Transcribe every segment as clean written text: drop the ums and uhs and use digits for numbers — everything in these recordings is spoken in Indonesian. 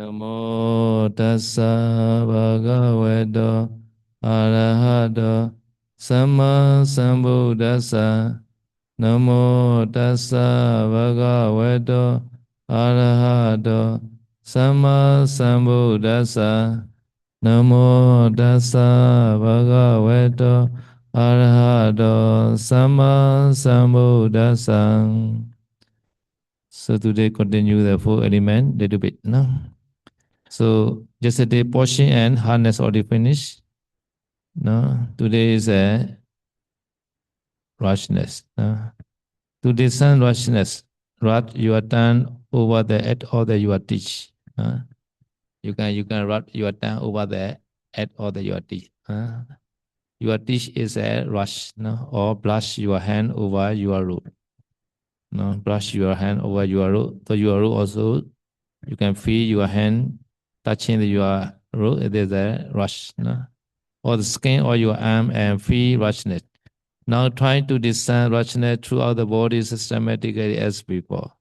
Namo tassa bhagavato arahato samma sambuddhassa. Namo tassa bhagavato arahato samma sambuddhassa. Namo tassa bhagavato arahato samma sambuddhassa. So today continue the four element little bit, no? So yesterday portion and harness already finished. No, today is a rashness. No? Today sun rashness. Rat your tongue over the at or the your teach. You can rat your tongue over the at or the your teach. Your teach is a rush, no? Or brush your hand over your root. No, brush your hand over your root. So your root also you can feel your hand touching your root. It is a rush. No? Or the skin or your arm and feel rushness. Now try to discern rushness throughout the body systematically as before.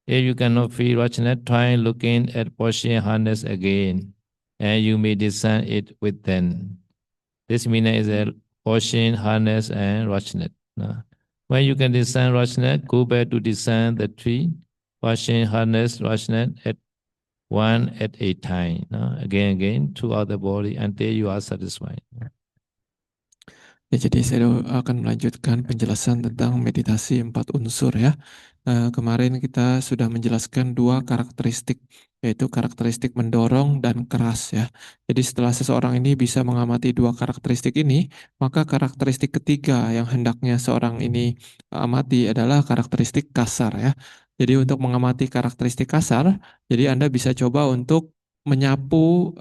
If you cannot feel rushness, try looking at portion harness again, and you may discern it within. This meaning is a portion harness and rushness. When you can discern rushness, go back to discern the three portion harness rushness at one at a time. Again, throughout the body until you are satisfied. Ya, jadi saya akan melanjutkan penjelasan tentang meditasi 4 unsur ya. Kemarin kita sudah menjelaskan 2 karakteristik, yaitu karakteristik mendorong dan keras ya. Jadi setelah seseorang ini bisa mengamati 2 karakteristik ini, maka karakteristik ketiga yang hendaknya seorang ini amati adalah karakteristik kasar ya. Jadi untuk mengamati karakteristik kasar, jadi Anda bisa coba untuk menyapu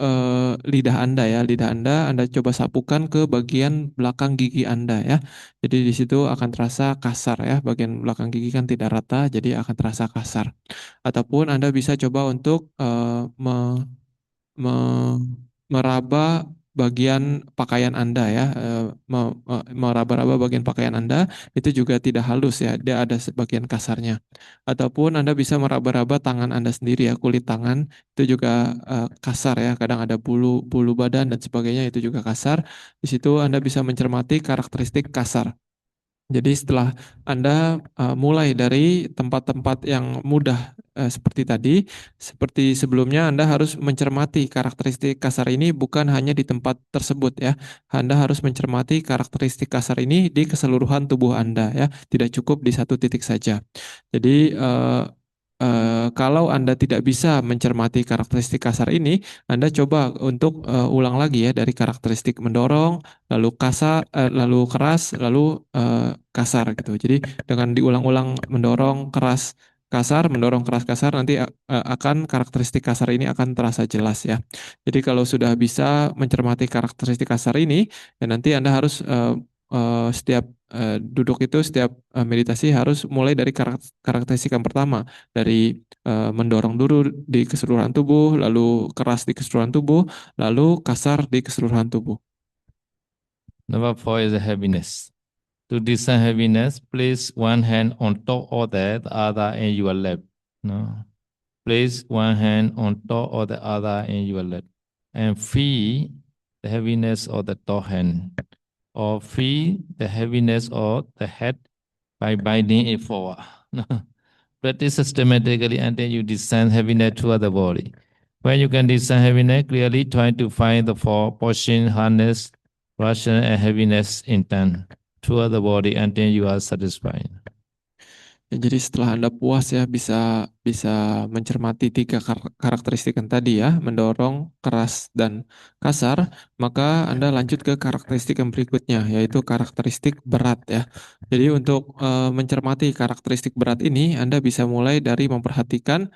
lidah Anda ya. Lidah Anda coba sapukan ke bagian belakang gigi Anda ya. Jadi di situ akan terasa kasar ya. Bagian belakang gigi kan tidak rata, jadi akan terasa kasar. Ataupun Anda bisa coba untuk meraba bagian pakaian Anda ya, meraba-raba bagian pakaian Anda itu juga tidak halus ya, dia ada sebagian kasarnya. Ataupun Anda bisa meraba-raba tangan Anda sendiri ya, kulit tangan itu juga kasar ya, kadang ada bulu bulu badan dan sebagainya, itu juga kasar. Di situ Anda bisa mencermati karakteristik kasar. Jadi setelah Anda mulai dari tempat-tempat yang mudah seperti tadi, seperti sebelumnya Anda harus mencermati karakteristik kasar ini bukan hanya di tempat tersebut ya. Anda harus mencermati karakteristik kasar ini di keseluruhan tubuh Anda ya, tidak cukup di satu titik saja. Jadi kalau Anda tidak bisa mencermati karakteristik kasar ini, Anda coba untuk ulang lagi ya dari karakteristik mendorong, lalu kasar, lalu keras, lalu kasar gitu. Jadi dengan diulang-ulang mendorong keras kasar, mendorong keras kasar, nanti akan karakteristik kasar ini akan terasa jelas ya. Jadi kalau sudah bisa mencermati karakteristik kasar ini, ya nanti Anda harus setiap duduk itu, setiap meditasi harus mulai dari karakteristik yang pertama, dari mendorong dulu di keseluruhan tubuh, lalu keras di keseluruhan tubuh, lalu kasar di keseluruhan tubuh. Number 4 is heaviness. To discern heaviness, place one hand on top of the other in your lap. No. Place one hand on top of the other in your lap. And feel the heaviness of the top hand. Or feel the heaviness of the head by binding it forward. Practice systematically until you discern heaviness throughout the body. When you can discern heaviness clearly, try to find the four portion, harness, Russian, and heaviness in turn throughout the body until you are satisfied. Ya, jadi setelah Anda puas ya bisa mencermati 3 karakteristik yang tadi ya, mendorong, keras, dan kasar, maka Anda lanjut ke karakteristik yang berikutnya, yaitu karakteristik berat ya. Jadi untuk mencermati karakteristik berat ini, Anda bisa mulai dari memperhatikan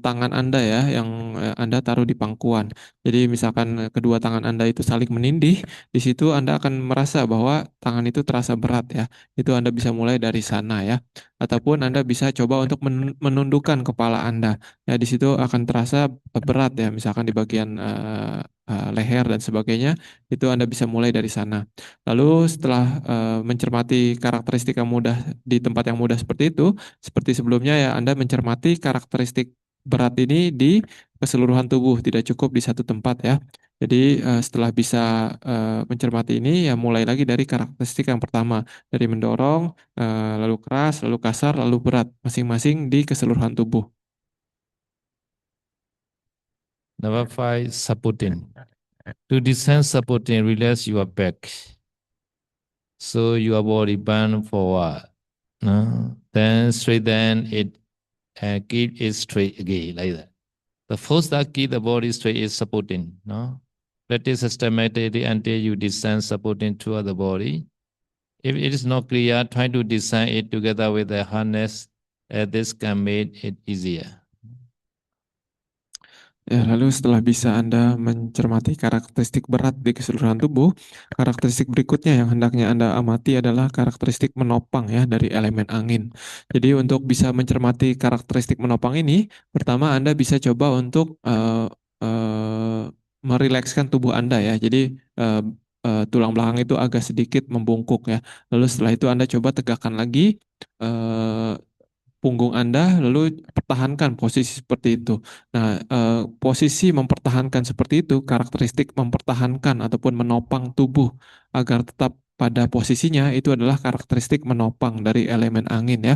tangan Anda ya, yang Anda taruh di pangkuan. Jadi misalkan kedua tangan Anda itu saling menindih, di situ Anda akan merasa bahwa tangan itu terasa berat ya. Itu Anda bisa mulai dari sana ya. Ataupun Anda bisa coba untuk menundukkan kepala Anda. Ya, di situ akan terasa berat ya, misalkan di bagian leher dan sebagainya, itu Anda bisa mulai dari sana. Lalu setelah mencermati karakteristik yang mudah di tempat yang mudah seperti itu, seperti sebelumnya ya, Anda mencermati karakteristik berat ini di keseluruhan tubuh, tidak cukup di satu tempat ya. Jadi setelah bisa mencermati ini, ya mulai lagi dari karakteristik yang pertama, dari mendorong, lalu keras, lalu kasar, lalu berat, masing-masing di keseluruhan tubuh. Number 5, supporting. To descend supporting, relax your back. So your body bend forward. No? Then straighten it and keep it straight again, like that. The first that keep the body straight is supporting. No? Practice systematically until you descend supporting toward the body. If it is not clear, try to design it together with the harness. This can make it easier. Ya, lalu setelah bisa Anda mencermati karakteristik berat di keseluruhan tubuh, karakteristik berikutnya yang hendaknya Anda amati adalah karakteristik menopang ya dari elemen angin. Jadi untuk bisa mencermati karakteristik menopang ini, pertama Anda bisa coba untuk merilekskan tubuh Anda ya. Jadi tulang belakang itu agak sedikit membungkuk ya. Lalu setelah itu Anda coba tegakkan lagi eh, punggung Anda, lalu pertahankan posisi seperti itu. Nah, posisi mempertahankan seperti itu, karakteristik mempertahankan ataupun menopang tubuh agar tetap pada posisinya itu adalah karakteristik menopang dari elemen angin ya.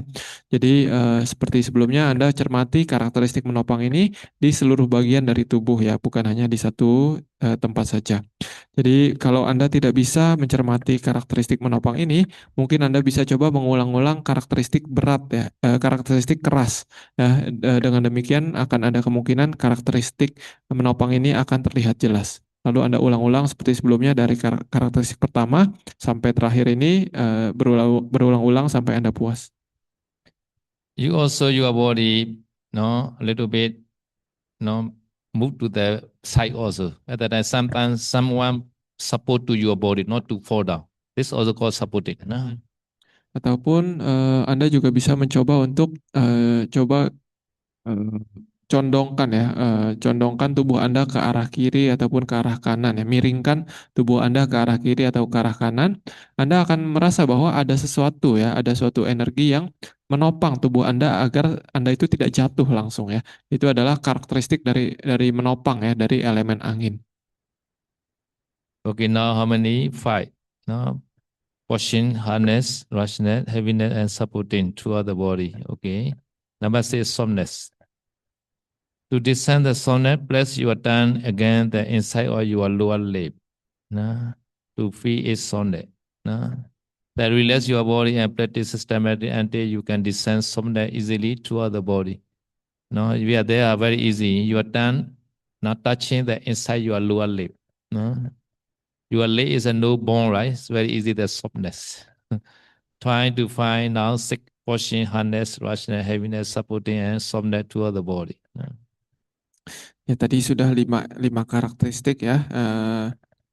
Jadi seperti sebelumnya Anda cermati karakteristik menopang ini di seluruh bagian dari tubuh ya, bukan hanya di satu tempat saja. Jadi kalau Anda tidak bisa mencermati karakteristik menopang ini, mungkin Anda bisa coba mengulang-ulang karakteristik berat ya, karakteristik keras. Ya, dengan demikian akan ada kemungkinan karakteristik menopang ini akan terlihat jelas. Lalu Anda ulang-ulang seperti sebelumnya dari karakteristik pertama sampai terakhir ini berulang-ulang sampai Anda puas. You also your body, no, a little bit, no, move to the side also. At that time, sometimes someone support to your body, not to fall down. This also called supporting. No? Ataupun Anda juga bisa mencoba untuk coba eh, condongkan ya, condongkan tubuh Anda ke arah kiri ataupun ke arah kanan ya, miringkan tubuh Anda ke arah kiri atau ke arah kanan, Anda akan merasa bahwa ada sesuatu ya, ada suatu energi yang menopang tubuh Anda agar Anda itu tidak jatuh langsung ya. Itu adalah karakteristik dari menopang ya, dari elemen angin. Okay, now how many? 5. Now, pushing, harness, rushness, heaviness, and supporting throughout the body. Okay. Number 6, softness. To descend the softness, place your thumb against the inside of your lower lip. No? To feel its softness. No? Then relax your body and practice systematically until you can descend softness easily throughout the body. No, we are there very easy. Your tongue not touching the inside your lower lip. No? Your lip is a no bone, right? It's very easy, the softness. Trying to find now sick pushing, harness, rushness, heaviness, supporting, and softness throughout the body. No? Ya tadi sudah lima karakteristik ya.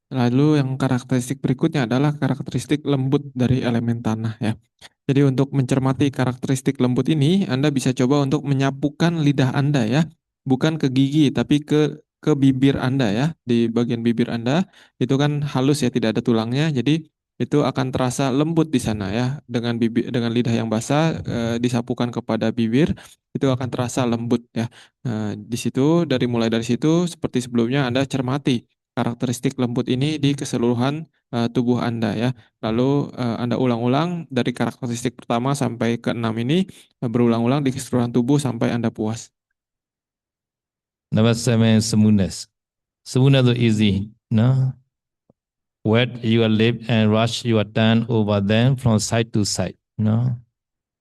Lalu yang karakteristik berikutnya adalah karakteristik lembut dari elemen tanah ya. Jadi untuk mencermati karakteristik lembut ini, Anda bisa coba untuk menyapukan lidah Anda ya, bukan ke gigi tapi ke bibir Anda ya. Di bagian bibir Anda itu kan halus ya, tidak ada tulangnya. Jadi itu akan terasa lembut di sana ya. Dengan dengan lidah yang basah disapukan kepada bibir, itu akan terasa lembut ya. Di situ mulai dari situ seperti sebelumnya Anda cermati karakteristik lembut ini di keseluruhan tubuh Anda ya. Lalu Anda ulang-ulang dari karakteristik pertama sampai ke-6 ini berulang-ulang di keseluruhan tubuh sampai Anda puas. Number 7, smoothness. Smoothness is easy. No? Wet your lip and rush your tongue over them from side to side. No?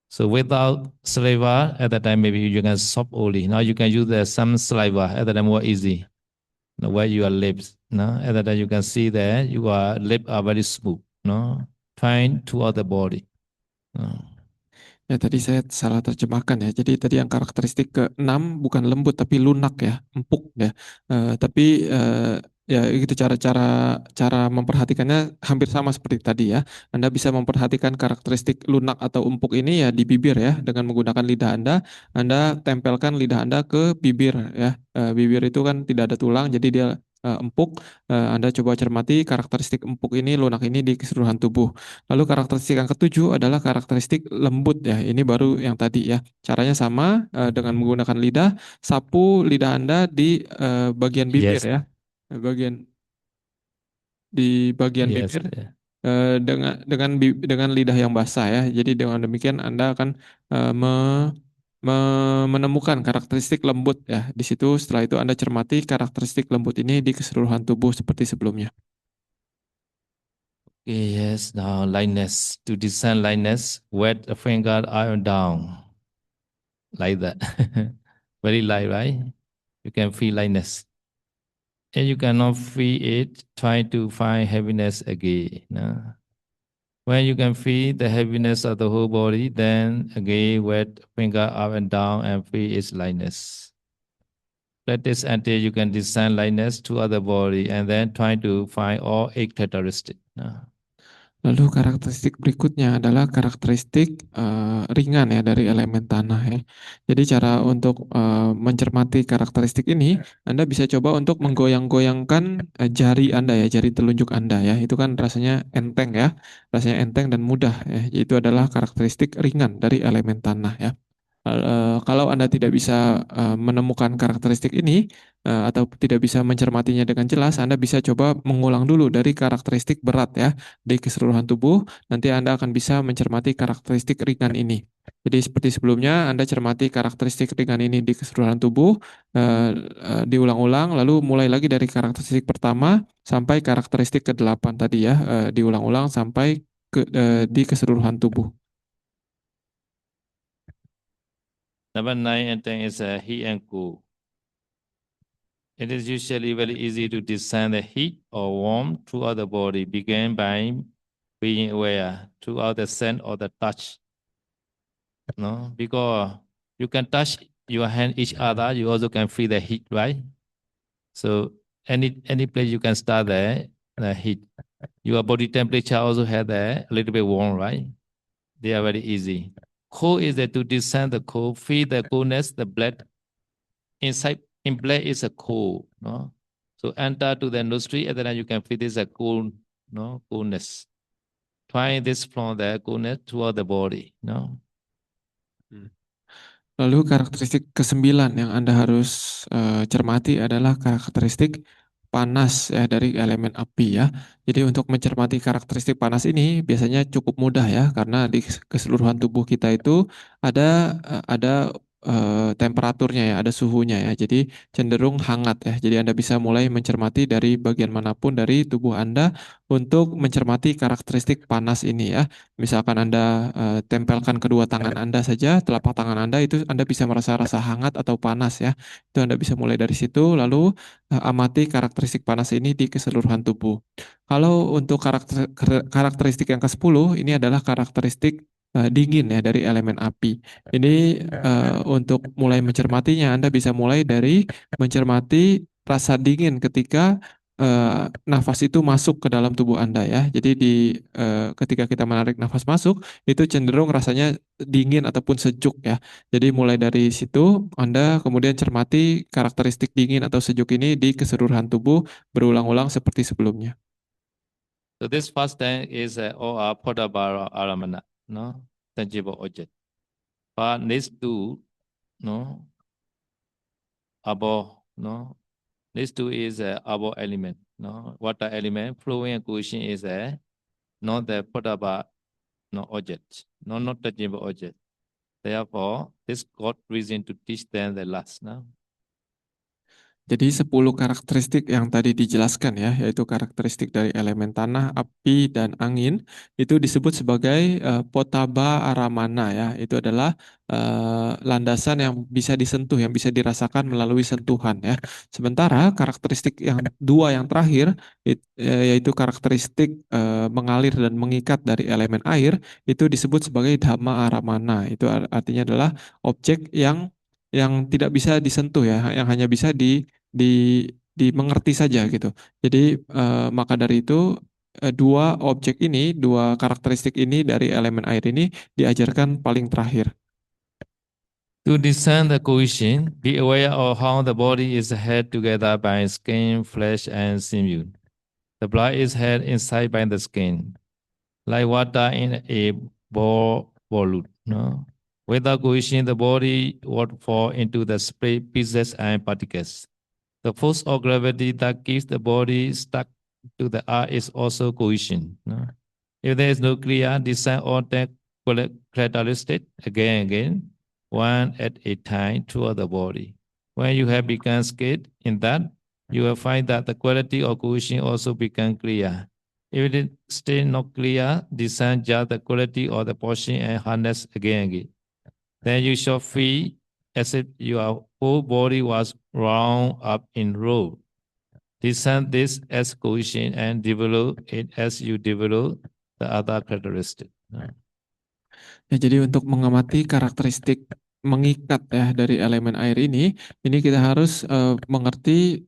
So without saliva, at that time maybe you can soft only. Now you can use some saliva, at that time more easy. Now, where your lips, no? At that time you can see that your lips are very smooth. No? Fine throughout the body. No? Ya tadi saya salah terjemahkan ya. Jadi tadi yang karakteristik ke-6 bukan lembut tapi lunak ya, empuk ya. Tapi ya itu cara memperhatikannya hampir sama seperti tadi ya. Anda bisa memperhatikan karakteristik lunak atau empuk ini ya di bibir ya, dengan menggunakan lidah Anda. Anda tempelkan lidah Anda ke bibir ya. Bibir itu kan tidak ada tulang, jadi dia empuk, Anda coba cermati karakteristik empuk ini, lunak ini di keseluruhan tubuh. Lalu karakteristik yang ketujuh adalah karakteristik lembut ya. Ini baru yang tadi ya. Caranya sama dengan menggunakan lidah, sapu lidah Anda di bagian bibir Yes, ya. Bagian yes, bibir dengan lidah yang basah ya. Jadi dengan demikian Anda akan menemukan karakteristik lembut ya. Di situ setelah itu Anda cermati karakteristik lembut ini di keseluruhan tubuh seperti sebelumnya. okay, yes. Now lightness. To discern lightness, wet the finger up and down like that. Very light, right? You can feel lightness. And you cannot feel it, try to find heaviness again. No? When you can feel the heaviness of the whole body, then again wet finger up and down and feel its lightness. Practice until you can discern lightness to other body and then try to find all eight characteristics. No? Lalu karakteristik berikutnya adalah karakteristik ringan ya dari elemen tanah ya. Jadi cara untuk mencermati karakteristik ini, Anda bisa coba untuk menggoyang-goyangkan jari Anda ya, jari telunjuk Anda ya. Itu kan rasanya enteng ya, rasanya enteng dan mudah ya. Itu adalah karakteristik ringan dari elemen tanah ya. Kalau Anda tidak bisa menemukan karakteristik ini atau tidak bisa mencermatinya dengan jelas, Anda bisa coba mengulang dulu dari karakteristik berat ya di keseluruhan tubuh. Nanti Anda akan bisa mencermati karakteristik ringan ini. Jadi seperti sebelumnya, Anda cermati karakteristik ringan ini di keseluruhan tubuh, diulang-ulang, lalu mulai lagi dari karakteristik pertama sampai karakteristik ke-8 tadi ya, diulang-ulang sampai di keseluruhan tubuh. Number 9 and 10 is heat and cool. It is usually very easy to discern the heat or warmth throughout the body, begin by being aware throughout the scent or the touch. No, because you can touch your hand each other, you also can feel the heat, right? So any place you can start there, the heat. Your body temperature also has a little bit warm, right? They are very easy. Cold is that to discern the cold, feel the coolness, the blood inside in blood is a cold, no? So enter to the nostril, and then you can feel this a cool, no, coolness. Try this from the coolness toward the body, no? Lalu karakteristik ke-9 yang Anda harus cermati adalah karakteristik panas ya dari elemen api ya. Jadi untuk mencermati karakteristik panas ini biasanya cukup mudah ya karena di keseluruhan tubuh kita itu ada temperaturnya ya, ada suhunya ya. Jadi cenderung hangat ya. Jadi Anda bisa mulai mencermati dari bagian manapun dari tubuh Anda untuk mencermati karakteristik panas ini ya. Misalkan Anda tempelkan kedua tangan Anda saja, telapak tangan Anda itu Anda bisa merasa rasa hangat atau panas ya. Itu Anda bisa mulai dari situ, lalu amati karakteristik panas ini di keseluruhan tubuh. Kalau untuk karakteristik yang ke-10, ini adalah karakteristik dingin ya dari elemen api. Ini untuk mulai mencermatinya, Anda bisa mulai dari mencermati rasa dingin ketika nafas itu masuk ke dalam tubuh Anda ya. Jadi ketika kita menarik nafas masuk, itu cenderung rasanya dingin ataupun sejuk ya. Jadi mulai dari situ Anda kemudian cermati karakteristik dingin atau sejuk ini di keseluruhan tubuh berulang-ulang seperti sebelumnya. So this first thing is or potable aramana, no, tangible object. But next two, no, above, no, next two is above element, no, water element. Flowing and cushion is not the potable, no object, no, not tangible object. Therefore, this got reason to teach them the last, no. Jadi 10 karakteristik yang tadi dijelaskan ya, yaitu karakteristik dari elemen tanah, api, dan angin, itu disebut sebagai potaba aramana ya. Itu adalah landasan yang bisa disentuh, yang bisa dirasakan melalui sentuhan ya. Sementara karakteristik yang dua yang terakhir, yaitu karakteristik mengalir dan mengikat dari elemen air, itu disebut sebagai dhamma aramana. Itu artinya adalah objek yang tidak bisa disentuh ya, yang hanya bisa di dimengerti saja gitu. Jadi maka dari itu dua objek ini, dua karakteristik ini dari elemen air ini diajarkan paling terakhir. To discern the cohesion, be aware of how the body is held together by skin, flesh, and sinew. The blood is held inside by the skin, like water in a balloon. No? Without cohesion, the body would fall into the split pieces and particles. The force of gravity that keeps the body stuck to the earth is also cohesion. No? If there is no clear design or characteristic, again and again, one at a time throughout the body. When you have become skilled in that, you will find that the quality of cohesion also become clear. If it is still not clear, design just the quality of the portion and harness again and again. Then you shall feel as if your whole body was round up in row. Design this as cohesion and develop it as you develop the other characteristic. Ya, jadi untuk mengamati karakteristik mengikat ya dari elemen air ini kita harus mengerti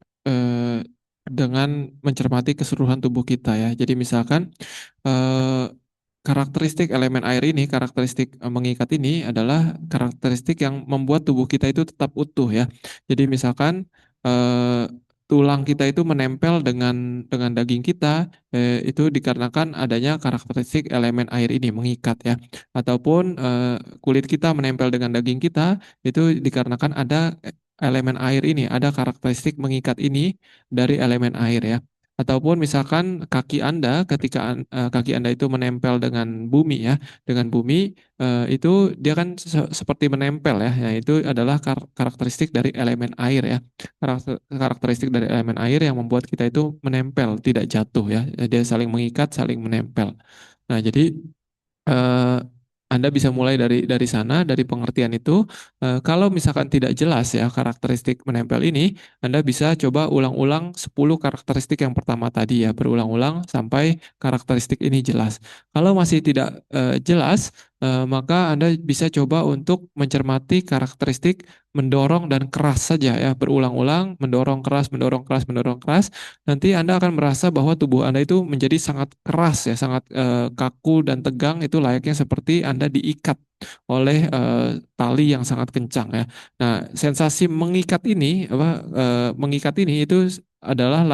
dengan mencermati keseluruhan tubuh kita ya. Jadi misalkan eh, karakteristik elemen air ini, karakteristik mengikat ini adalah karakteristik yang membuat tubuh kita itu tetap utuh ya. Jadi misalkan eh, tulang kita itu menempel dengan daging kita, itu dikarenakan adanya karakteristik elemen air ini mengikat ya. Ataupun kulit kita menempel dengan daging kita, itu dikarenakan ada elemen air ini, ada karakteristik mengikat ini dari elemen air ya. Ataupun misalkan kaki Anda ketika kaki Anda itu menempel dengan bumi ya, dengan bumi itu dia kan seperti menempel ya. Ya itu adalah karakteristik dari elemen air ya. Karakteristik dari elemen air yang membuat kita itu menempel, tidak jatuh ya. Dia saling mengikat, saling menempel. Nah, jadi eh, Anda bisa mulai dari sana, dari pengertian itu. Kalau misalkan tidak jelas ya karakteristik menempel ini, Anda bisa coba ulang-ulang 10 karakteristik yang pertama tadi ya, berulang-ulang sampai karakteristik ini jelas. Kalau masih tidak jelas, maka Anda bisa coba untuk mencermati karakteristik mendorong dan keras saja ya, berulang-ulang, mendorong keras, mendorong keras, mendorong keras. Nanti Anda akan merasa bahwa tubuh Anda itu menjadi sangat keras ya, sangat kaku dan tegang, itu layaknya seperti Anda diikat oleh tali yang sangat kencang ya. Nah, sensasi mengikat ini mengikat ini itu adalah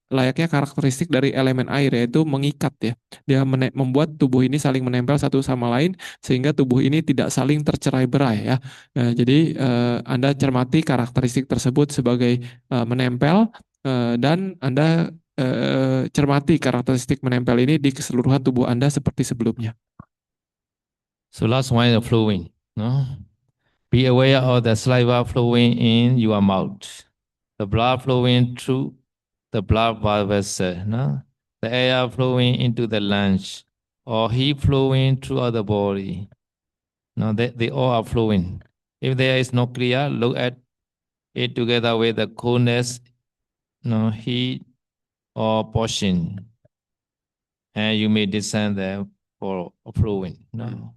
layaknya karakteristik dari elemen air yaitu mengikat ya. Dia membuat tubuh ini saling menempel satu sama lain sehingga tubuh ini tidak saling tercerai-berai ya. Jadi Anda cermati karakteristik tersebut sebagai menempel dan Anda cermati karakteristik menempel ini di keseluruhan tubuh Anda seperti sebelumnya. So last one is flowing. No? Be aware of the saliva flowing in your mouth, the blood flowing through the blood vessel, no? The air flowing into the lungs, or heat flowing throughout the body. No, they all are flowing. If there is no clear, look at it together with the coolness, no heat or portion, and you may discern them for flowing. No.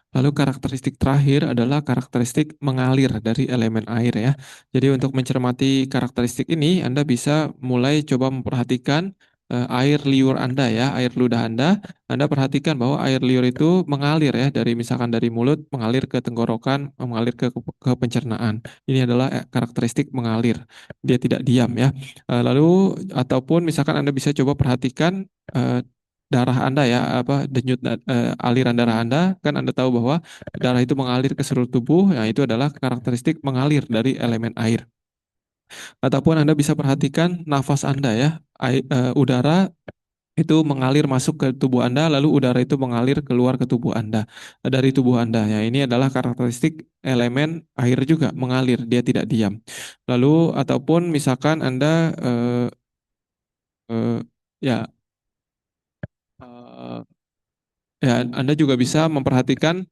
Lalu karakteristik terakhir adalah karakteristik mengalir dari elemen air ya. Jadi untuk mencermati karakteristik ini, Anda bisa mulai coba memperhatikan air liur Anda ya, air ludah Anda. Anda perhatikan bahwa air liur itu mengalir ya, dari misalkan dari mulut mengalir ke tenggorokan, mengalir ke pencernaan. Ini adalah karakteristik mengalir. Dia tidak diam ya. Lalu ataupun misalkan Anda bisa coba perhatikan darah Anda ya, denyut aliran darah Anda, kan Anda tahu bahwa darah itu mengalir ke seluruh tubuh, ya itu adalah karakteristik mengalir dari elemen air. Ataupun Anda bisa perhatikan nafas Anda ya, udara itu mengalir masuk ke tubuh Anda, lalu udara itu mengalir keluar ke tubuh Anda, dari tubuh Anda. Ya, ini adalah karakteristik elemen air juga, mengalir, dia tidak diam. Lalu ataupun misalkan Anda ya eh, ya, Anda juga bisa memperhatikan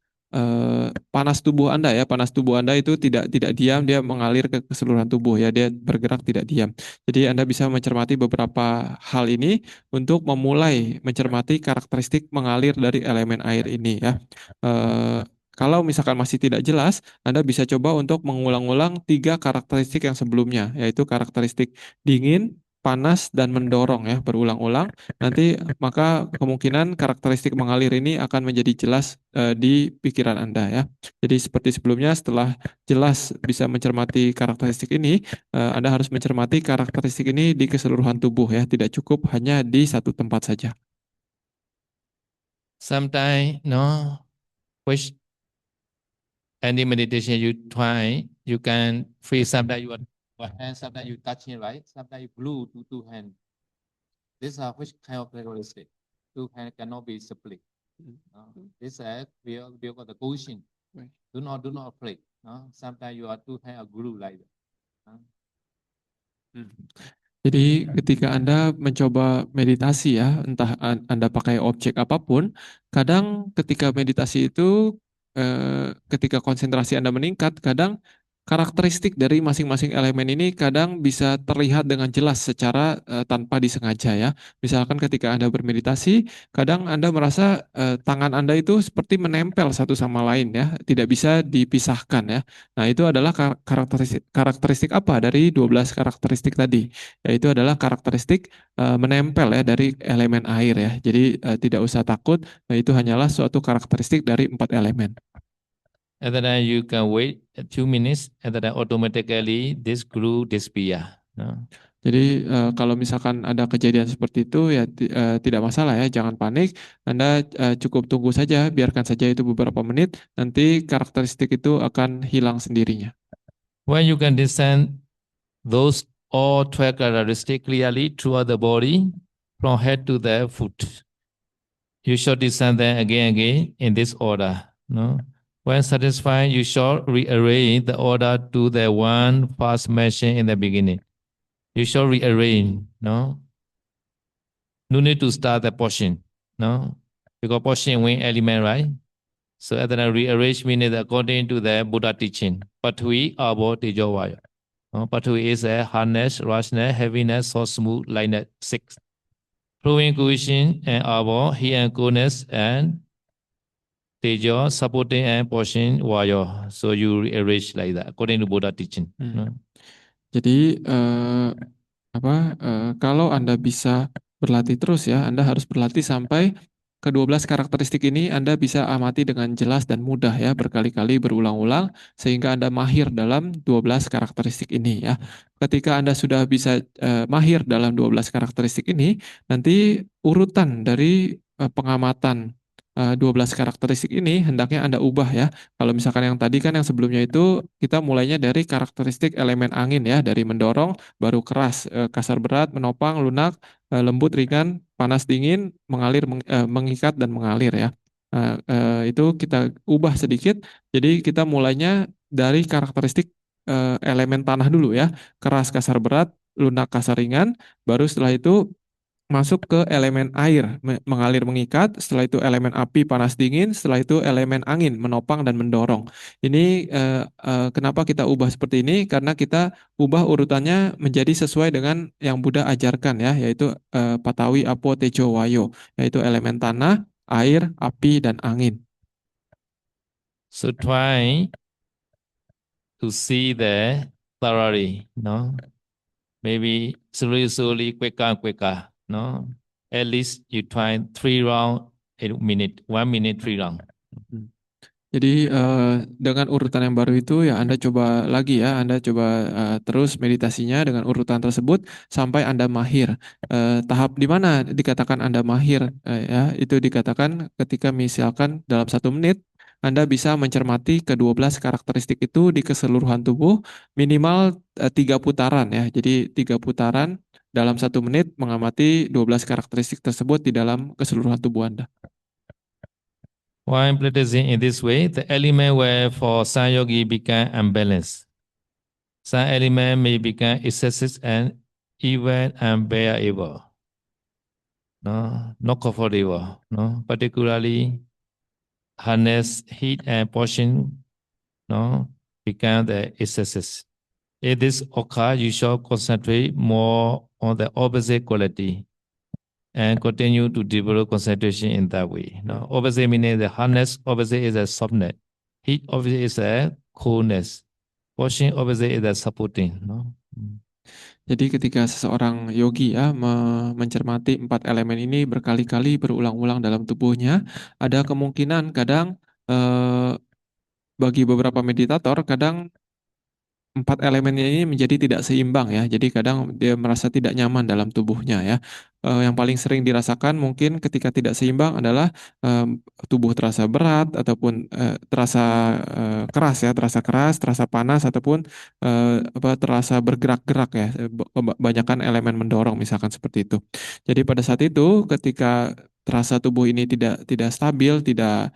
panas tubuh Anda ya. Panas tubuh Anda itu tidak diam, dia mengalir ke keseluruhan tubuh ya. Dia bergerak tidak diam. Jadi Anda bisa mencermati beberapa hal ini untuk memulai mencermati karakteristik mengalir dari elemen air ini ya. Eh, Kalau misalkan masih tidak jelas, Anda bisa coba untuk mengulang-ulang 3 karakteristik yang sebelumnya, yaitu karakteristik dingin, panas, dan mendorong ya berulang-ulang, nanti maka kemungkinan karakteristik mengalir ini akan menjadi jelas di pikiran Anda ya. Jadi seperti sebelumnya, setelah jelas bisa mencermati karakteristik ini, Anda harus mencermati karakteristik ini di keseluruhan tubuh ya, tidak cukup hanya di satu tempat saja. Sometimes, no, which any meditation you try, you can feel sometimes your hand, sometimes you touching right, sometimes you glue to two hands. These are which kind of characteristic? Two hands cannot be split. This is we got the caution. Right. Do not afraid. Sometimes you are two hands are glue like that. Jadi ketika Anda mencoba meditasi ya, entah Anda pakai objek apapun, kadang ketika meditasi itu, ketika konsentrasi Anda meningkat, kadang karakteristik dari masing-masing elemen ini kadang bisa terlihat dengan jelas secara tanpa disengaja ya. Misalkan ketika Anda bermeditasi, kadang Anda merasa tangan Anda itu seperti menempel satu sama lain ya, tidak bisa dipisahkan ya. Nah, itu adalah karakteristik apa dari 12 karakteristik tadi? Yaitu adalah karakteristik menempel ya dari elemen air ya. Jadi tidak usah takut, itu hanyalah suatu karakteristik dari 4 elemen. And then you can wait 2 minutes, and then automatically this glue disappear. Jadi kalau misalkan ada kejadian seperti itu ya tidak masalah ya, jangan panik. Anda cukup tunggu saja, biarkan saja itu beberapa menit, nanti karakteristik itu akan hilang sendirinya. When you can discern those all 12 characteristics clearly throughout the body, from head to the foot, you should discern them again in this order. No? When satisfied, you should rearrange the order to the one first mentioned in the beginning. You should rearrange, no? No need to start the portion, no? Because portion win element, right? So at the rearrange means according to the Buddha teaching. Pathui, Abo, Tejo, Vaya. Pathui is a hardness, rashness, heaviness, so smooth, lightness, 6. Flowing cohesion and Abo, heat and coolness, and Tejo, supporting and portion, Vaya. So you rearrange like that according to Buddha teaching. No? Jadi kalau Anda bisa berlatih terus ya, Anda harus berlatih sampai ke-12 karakteristik ini Anda bisa amati dengan jelas dan mudah ya, berkali-kali berulang-ulang sehingga Anda mahir dalam 12 karakteristik ini ya. Ketika Anda sudah bisa mahir dalam 12 karakteristik ini, nanti urutan dari pengamatan 12 karakteristik ini hendaknya Anda ubah ya. Kalau misalkan yang tadi kan yang sebelumnya itu kita mulainya dari karakteristik elemen angin ya, dari mendorong, baru keras, kasar berat, menopang, lunak, lembut, ringan, panas, dingin, mengalir, mengikat, dan mengalir ya. Itu kita ubah sedikit, jadi kita mulainya dari karakteristik elemen tanah dulu ya, keras, kasar, berat, lunak, kasar, ringan, baru setelah itu masuk ke elemen air, mengalir, mengikat, setelah itu elemen api, panas, dingin, setelah itu elemen angin, menopang dan mendorong. Ini kenapa kita ubah seperti ini? Karena kita ubah urutannya menjadi sesuai dengan yang Buddha ajarkan ya, yaitu Patawi, Apo, Tejo, Wayo, yaitu elemen tanah, air, api, dan angin. So try to see the thoroughly, no? Maybe slowly, quicker, no? At least you try 3 rounds, 8 minutes, 1 minute, 3 rounds. Jadi dengan urutan yang baru itu ya Anda coba lagi ya, Anda coba terus meditasinya dengan urutan tersebut sampai Anda mahir. Tahap di mana dikatakan Anda mahir ya, itu dikatakan ketika misalkan dalam 1 menit Anda bisa mencermati ke-12 karakteristik itu di keseluruhan tubuh minimal 3 putaran ya. Jadi 3 putaran dalam 1 menit mengamati 12 karakteristik tersebut di dalam keseluruhan tubuh Anda. While practicing in this way, the element where for some yogi become unbalanced. Some element may become excessive and even unbearable. No, not comfortable. No, particularly harness, heat, and portion. No, become the excesses. If this occurs, you should concentrate more on the opposite quality and continue to develop concentration in that way. No, opposite meaning the hardness, opposite is a softness. Heat opposite is a coolness. Portion opposite is a supporting. No? Jadi ketika seseorang yogi ya mencermati empat elemen ini berkali-kali berulang-ulang dalam tubuhnya, ada kemungkinan kadang eh, bagi beberapa meditator kadang empat elemennya ini menjadi tidak seimbang ya. Jadi kadang dia merasa tidak nyaman dalam tubuhnya ya. Yang paling sering dirasakan mungkin ketika tidak seimbang adalah tubuh terasa berat ataupun terasa keras ya, terasa keras, terasa panas ataupun terasa bergerak-gerak ya. Kebanyakan elemen mendorong misalkan seperti itu. Jadi pada saat itu ketika terasa tubuh ini tidak stabil, tidak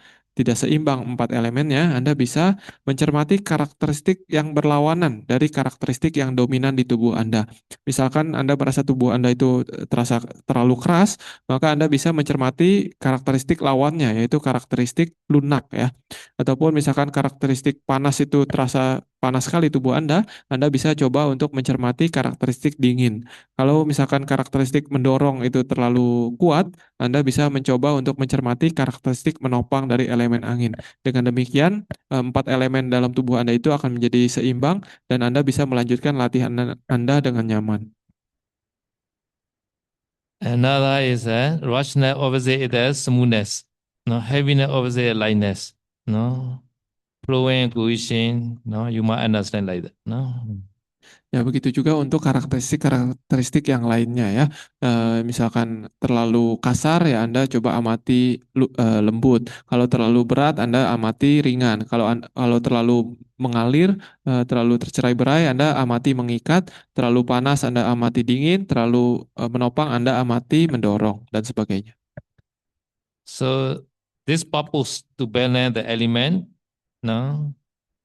seimbang empat elemennya, Anda bisa mencermati karakteristik yang berlawanan dari karakteristik yang dominan di tubuh Anda. Misalkan Anda merasa tubuh Anda itu terasa terlalu keras, maka Anda bisa mencermati karakteristik lawannya, yaitu karakteristik lunak ya. Ataupun misalkan karakteristik panas itu terasa panas sekali tubuh Anda bisa coba untuk mencermati karakteristik dingin. Kalau misalkan karakteristik mendorong itu terlalu kuat, Anda bisa mencoba untuk mencermati karakteristik menopang dari elemen angin. Dengan demikian, empat elemen dalam tubuh Anda itu akan menjadi seimbang dan Anda bisa melanjutkan latihan Anda dengan nyaman. Another is a rational opposite is the smoothness. No, heaviness opposite is lightness. No, flowing cohesion. No, you might understand like that. No. Ya, begitu juga untuk karakteristik yang lainnya ya. Misalkan terlalu kasar ya Anda coba amati lembut. Kalau terlalu berat Anda amati ringan. Kalau terlalu mengalir, terlalu tercerai-berai Anda amati mengikat. Terlalu panas Anda amati dingin. Terlalu menopang Anda amati mendorong dan sebagainya. So this purpose to balance the element. No.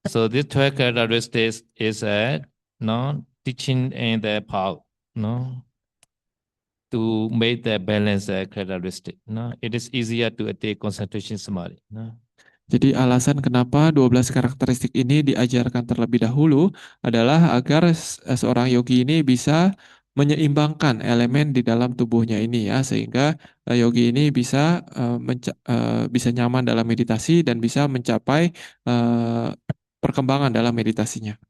So this 12 characteristics is a no teaching in the power. No. To make the balance characteristic. No, it is easier to attain concentration samadhi. No. Jadi alasan kenapa 12 karakteristik ini diajarkan terlebih dahulu adalah agar seorang yogi ini bisa menyeimbangkan elemen di dalam tubuhnya ini ya sehingga yogi ini bisa nyaman dalam meditasi dan bisa mencapai perkembangan dalam meditasinya.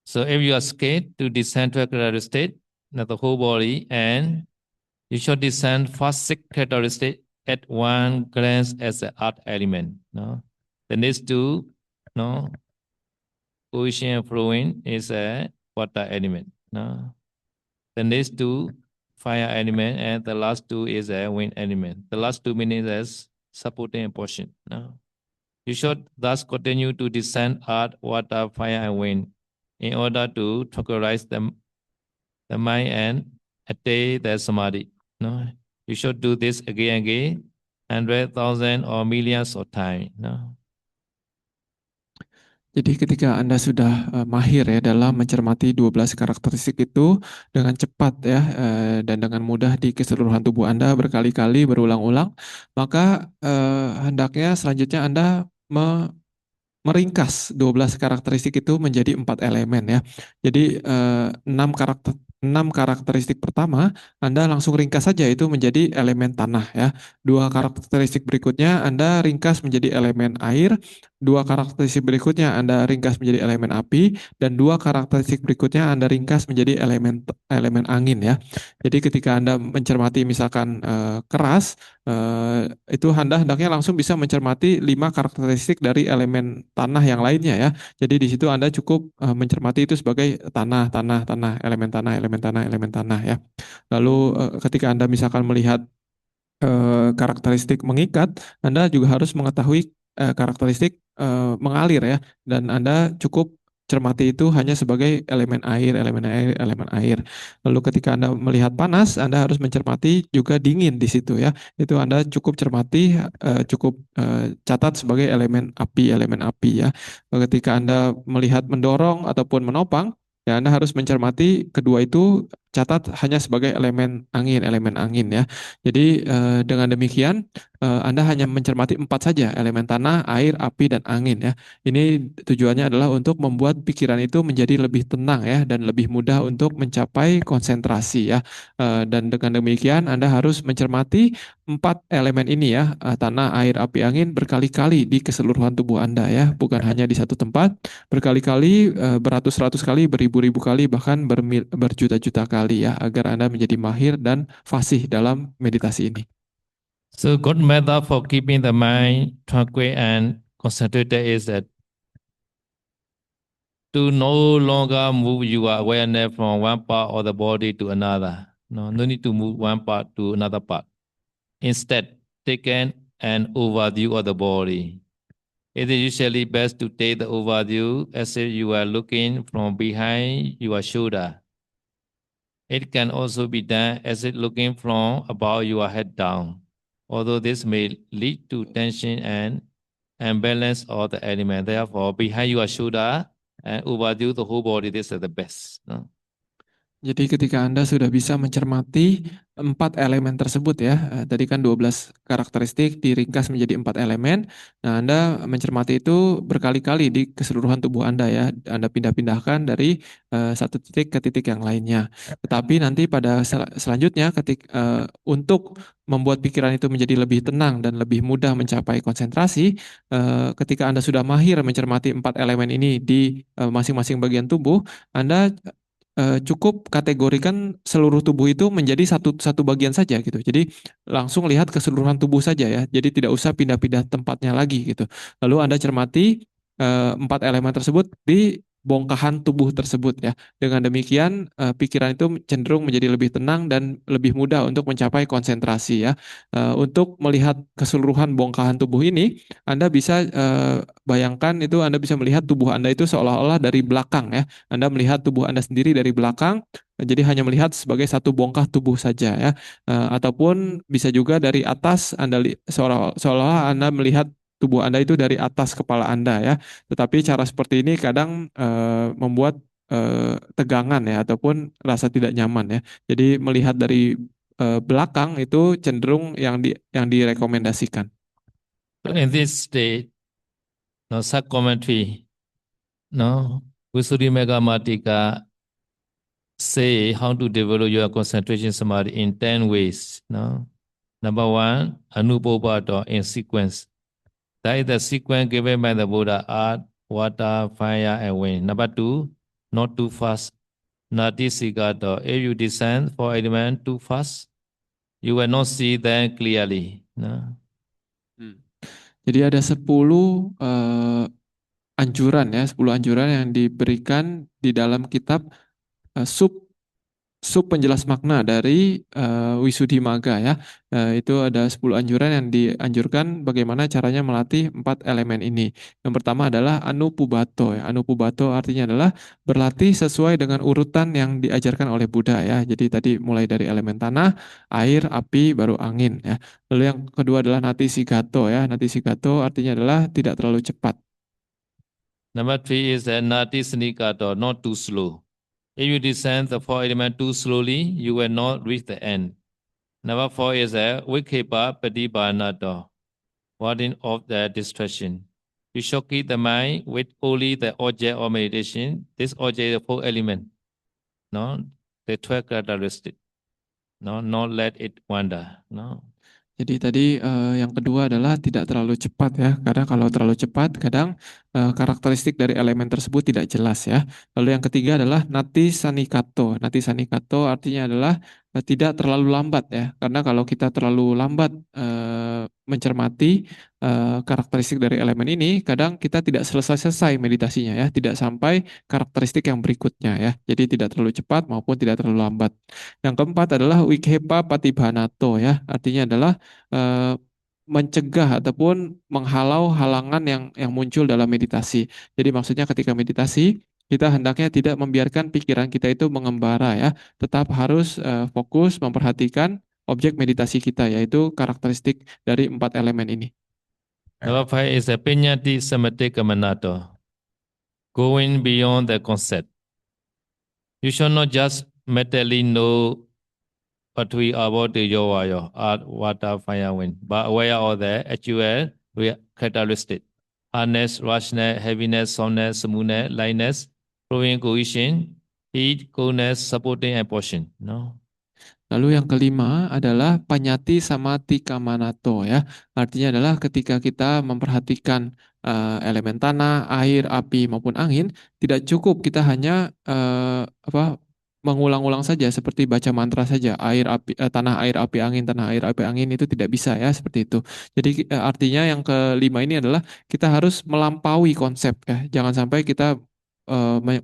So if you are scared to descend to a characteristic, not the whole body, and you should descend first six characteristic at one glance as an art element. No, the next two, no, ocean and flowing is a water element. No, the next two, fire element, and the last two is a wind element. The last two meaning as supporting portion. No, you should thus continue to descend earth, water, fire, and wind in order to tranquilize the mind and attain the samadhi. No, you should do this again and again, 100,000 or millions of times. No. Jadi ketika Anda sudah mahir ya dalam mencermati 12 karakteristik itu dengan cepat ya dan dengan mudah di keseluruhan tubuh Anda berkali-kali berulang-ulang, maka hendaknya selanjutnya Anda meringkas 12 karakteristik itu menjadi 4 elemen ya. Jadi 6 karakteristik pertama Anda langsung ringkas saja itu menjadi elemen tanah ya. 2 karakteristik berikutnya Anda ringkas menjadi elemen air, 2 karakteristik berikutnya Anda ringkas menjadi elemen api, dan 2 karakteristik berikutnya Anda ringkas menjadi elemen elemen angin ya. Jadi ketika Anda mencermati misalkan keras, itu Anda hendaknya langsung bisa mencermati 5 karakteristik dari elemen tanah yang lainnya ya. Jadi di situ Anda cukup mencermati itu sebagai tanah, tanah, tanah, elemen tanah, elemen tanah, elemen tanah ya. Lalu ketika Anda misalkan melihat karakteristik mengikat, Anda juga harus mengetahui karakteristik mengalir ya. Dan Anda cukup cermati itu hanya sebagai elemen air, elemen air, elemen air. Lalu ketika Anda melihat panas, Anda harus mencermati juga dingin di situ ya. Itu Anda cukup cermati, cukup catat sebagai elemen api ya. Lalu ketika Anda melihat mendorong ataupun menopang, ya Anda harus mencermati kedua itu catat hanya sebagai elemen angin ya. Jadi dengan demikian Anda hanya mencermati empat saja, elemen tanah, air, api, dan angin ya. Ini tujuannya adalah untuk membuat pikiran itu menjadi lebih tenang ya dan lebih mudah untuk mencapai konsentrasi ya. Dan dengan demikian Anda harus mencermati empat elemen ini ya, tanah, air, api, angin berkali-kali di keseluruhan tubuh Anda ya, bukan hanya di satu tempat, berkali-kali, beratus-ratus kali, beribu-ribu kali, bahkan berjuta-juta kali ya, agar Anda menjadi mahir dan fasih dalam meditasi ini. So good method for keeping the mind tranquil and concentrated is that to no longer move your awareness from one part of the body to another. No, no need to move one part to another part. Instead, take an overview of the body. It is usually best to take the overview as if you are looking from behind your shoulder. It can also be done as if looking from above your head down, although this may lead to tension and imbalance of the element. Therefore, behind your shoulder and overview the whole body, this is the best. No? Jadi ketika Anda sudah bisa mencermati empat elemen tersebut ya, tadi kan 12 karakteristik diringkas menjadi empat elemen. Nah, Anda mencermati itu berkali-kali di keseluruhan tubuh Anda ya. Anda pindah-pindahkan dari satu titik ke titik yang lainnya. Tetapi nanti pada selanjutnya untuk membuat pikiran itu menjadi lebih tenang dan lebih mudah mencapai konsentrasi, ketika Anda sudah mahir mencermati empat elemen ini di masing-masing bagian tubuh, Anda cukup kategorikan seluruh tubuh itu menjadi satu bagian saja gitu. Jadi langsung lihat keseluruhan tubuh saja ya. Jadi tidak usah pindah-pindah tempatnya lagi gitu. Lalu Anda cermati empat elemen tersebut di bongkahan tubuh tersebut ya. Dengan demikian pikiran itu cenderung menjadi lebih tenang dan lebih mudah untuk mencapai konsentrasi ya. Untuk melihat keseluruhan bongkahan tubuh ini, Anda bisa bayangkan itu Anda bisa melihat tubuh Anda itu seolah-olah dari belakang ya. Anda melihat tubuh Anda sendiri dari belakang, jadi hanya melihat sebagai satu bongkah tubuh saja ya. Ataupun bisa juga dari atas Anda seolah-olah Anda melihat tubuh Anda itu dari atas kepala Anda ya. Tetapi cara seperti ini kadang membuat tegangan ya ataupun rasa tidak nyaman ya. Jadi melihat dari belakang itu cenderung yang direkomendasikan. So in this state, no sub-commentary, no Visuddhimagga Mattika say how to develop your concentration samadhi in 10 ways. No? Number one, Anubodha in sequence. That is the sequence given by the Buddha, earth, water, fire, and wind. Number two, not too fast. Nati Sigato. If you descend for element too fast, you will not see them clearly. No? Hmm. Jadi ada 10 anjuran ya, 10 anjuran yang diberikan di dalam kitab sub sub penjelas makna dari Wisuddhimagga ya. Itu ada 10 anjuran yang dianjurkan bagaimana caranya melatih empat elemen ini. Yang pertama adalah anupubato ya. Anupubato artinya adalah berlatih sesuai dengan urutan yang diajarkan oleh Buddha ya. Jadi tadi mulai dari elemen tanah, air, api, baru angin ya. Lalu yang kedua adalah nati sigato ya. Nati sigato artinya adalah tidak terlalu cepat. Number three is the Nati Sanikato, not too slow. If you descend the four elements too slowly, you will not reach the end. Number four is a Vikhepa Patibanato, warding off the distraction. You should keep the mind with only the object of meditation. This object is the four element, no, the 12 characteristic. No, not let it wander. No. Jadi tadi yang kedua adalah tidak terlalu cepat ya, karena kalau terlalu cepat kadang karakteristik dari elemen tersebut tidak jelas ya. Lalu yang ketiga adalah nati sanikato. Nati sanikato artinya adalah tidak terlalu lambat ya, karena kalau kita terlalu lambat mencermati karakteristik dari elemen ini, kadang kita tidak selesai-selesai meditasinya ya, tidak sampai karakteristik yang berikutnya ya. Jadi tidak terlalu cepat maupun tidak terlalu lambat. Yang keempat adalah wikhepa patibhanato ya, artinya adalah eh, mencegah ataupun menghalau halangan yang muncul dalam meditasi. Jadi maksudnya ketika meditasi kita hendaknya tidak membiarkan pikiran kita itu mengembara ya, tetap harus fokus memperhatikan objek meditasi kita yaitu karakteristik dari empat elemen ini. Number five is a Pinyati Samatika Manato, going beyond the concept. You should not just mentally know Patwi, Abo, Tejo, Vayo, Earth, Water, Fire, Wind. But aware of the actual characteristic. Hardness, rushness, heaviness, softness, smoothness, lightness, flowing cohesion, heat, coolness, supporting and portion. No? Lalu yang kelima adalah panyati sama tika manato ya. Artinya adalah ketika kita memperhatikan elemen tanah, air, api maupun angin, tidak cukup kita hanya mengulang-ulang saja seperti baca mantra saja. Air, api, tanah, air, api, angin, tanah, air, api, angin itu tidak bisa ya seperti itu. Jadi artinya yang kelima ini adalah kita harus melampaui konsep ya. Jangan sampai kita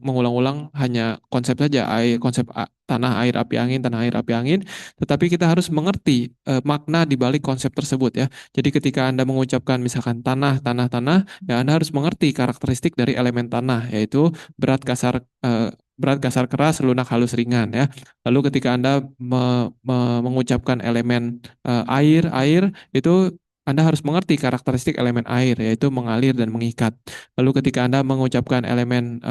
mengulang-ulang hanya konsep saja, konsep tanah, air, api, angin, tanah, air, api, angin, tetapi kita harus mengerti makna di balik konsep tersebut ya. Jadi ketika Anda mengucapkan misalkan tanah, tanah, tanah, ya Anda harus mengerti karakteristik dari elemen tanah, yaitu berat, kasar, keras, lunak, halus, ringan ya. Lalu ketika Anda mengucapkan elemen air itu Anda harus mengerti karakteristik elemen air, yaitu mengalir dan mengikat. Lalu ketika Anda mengucapkan elemen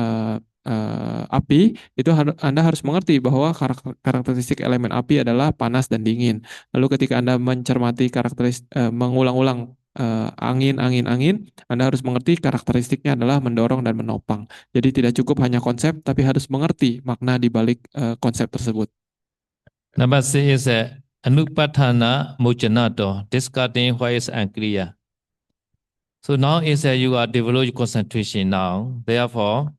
api, itu Anda harus mengerti bahwa karakteristik elemen api adalah panas dan dingin. Lalu ketika Anda mencermati mengulang-ulang angin, angin, angin, Anda harus mengerti karakteristiknya adalah mendorong dan menopang. Jadi tidak cukup hanya konsep, tapi harus mengerti makna di balik konsep tersebut. Number 6 is Anupatthana Mojanato, discarding what is unclear. So now is you are developing concentration now. Therefore,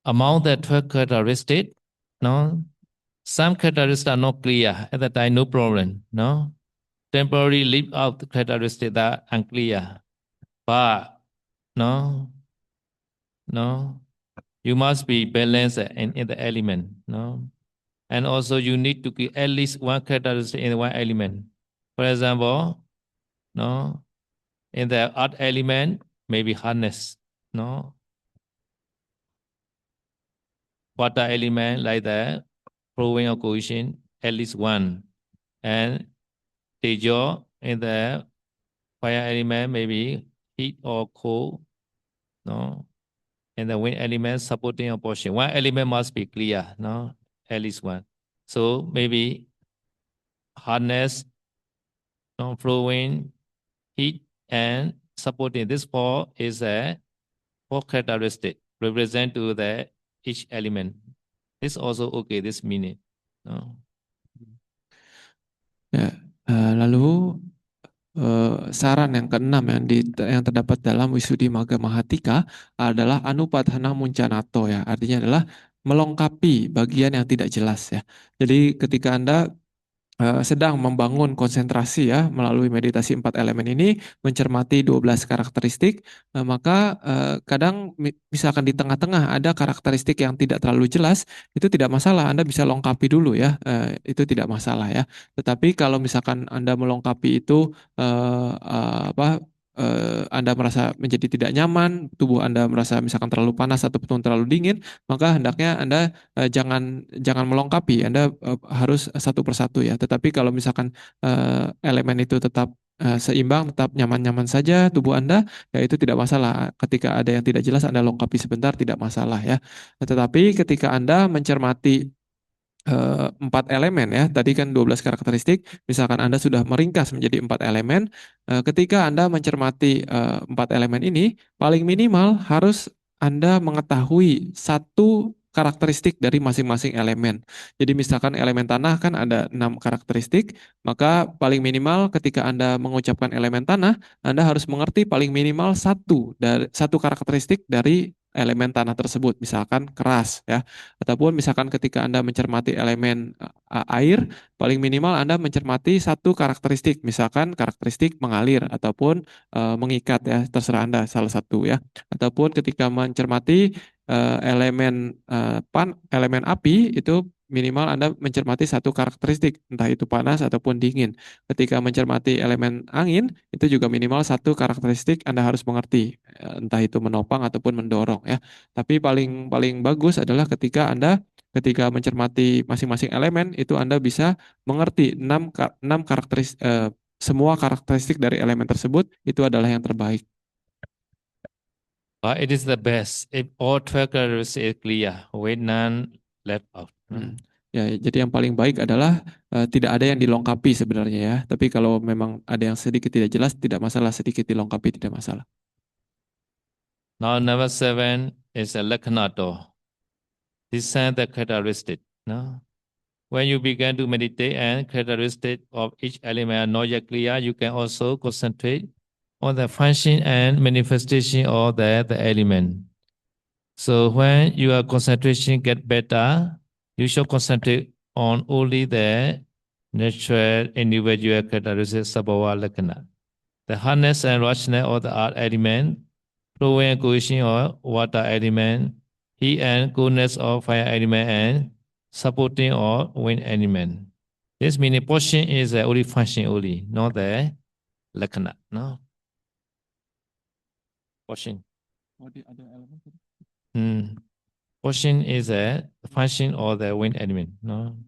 among the 12 characteristics, no, some characteristics are not clear at the time, no problem. No, temporarily leave out the characteristics that are unclear. But no, no, you must be balanced in the element. No, and also you need to keep at least one characteristic in one element. For example, no, in the earth element, maybe hardness. No, water element like that, flowing or cohesion, at least one. And Tejo in the fire element, maybe heat or cold, no? And the wind element supporting a portion. One element must be clear, no? At least one. So maybe hardness, no, flowing, heat, and supporting. This four is a four characteristic represent to the each element. This also okay, this meaning. No? Ya, lalu saran yang keenam yang terdapat dalam Wisudi Magga Mahatika adalah Anupadhana Muncanato ya. Artinya adalah melengkapi bagian yang tidak jelas ya. Jadi ketika Anda sedang membangun konsentrasi ya melalui meditasi 4 elemen ini, mencermati 12 karakteristik, maka kadang misalkan di tengah-tengah ada karakteristik yang tidak terlalu jelas, itu tidak masalah, Anda bisa lengkapi dulu ya, itu tidak masalah ya. Tetapi kalau misalkan Anda melengkapi itu Anda merasa menjadi tidak nyaman, tubuh Anda merasa misalkan terlalu panas ataupun terlalu dingin, maka hendaknya Anda jangan melengkapi, Anda harus satu persatu ya. Tetapi kalau misalkan elemen itu tetap seimbang, tetap nyaman-nyaman saja tubuh Anda, ya itu tidak masalah. Ketika ada yang tidak jelas, Anda lengkapi sebentar, tidak masalah ya. Tetapi ketika Anda mencermati 4 elemen ya, tadi kan 12 karakteristik, misalkan Anda sudah meringkas menjadi 4 elemen, ketika Anda mencermati 4 elemen ini, paling minimal harus Anda mengetahui satu karakteristik dari masing-masing elemen. Jadi misalkan elemen tanah kan ada 6 karakteristik, maka paling minimal ketika Anda mengucapkan elemen tanah, Anda harus mengerti paling minimal satu karakteristik dari elemen tanah tersebut, misalkan keras ya. Ataupun misalkan ketika Anda mencermati elemen air, paling minimal Anda mencermati satu karakteristik, misalkan karakteristik mengalir ataupun mengikat ya, terserah Anda salah satu ya. Ataupun ketika mencermati elemen api itu minimal Anda mencermati satu karakteristik, entah itu panas ataupun dingin. Ketika mencermati elemen angin, itu juga minimal satu karakteristik Anda harus mengerti, entah itu menopang ataupun mendorong ya. Tapi paling paling bagus adalah ketika mencermati masing-masing elemen itu Anda bisa mengerti enam semua karakteristik dari elemen tersebut itu adalah yang terbaik. But it is the best if all 12 characteristics is clear, with none left out. Ya, jadi yang paling baik adalah tidak ada yang dilengkapi sebenarnya ya. Tapi kalau memang ada yang sedikit tidak jelas, tidak masalah, sedikit dilengkapi tidak masalah. Now number 7 is a lakhanato. Discern the characteristic. No? When you begin to meditate and characteristic of each element are not yet clear, you can also concentrate on the function and manifestation of the element. So when your concentration get better, you should concentrate on only the natural individual characteristics sabhava lakkhana. The hardness and roughness of the earth element, flow and cohesion of water element, heat and coolness of fire element, and supporting of wind element. This meaning portion is the only function only, not the lakkhana. No? Portion. What the other element? Portion is a function of the wind element. No?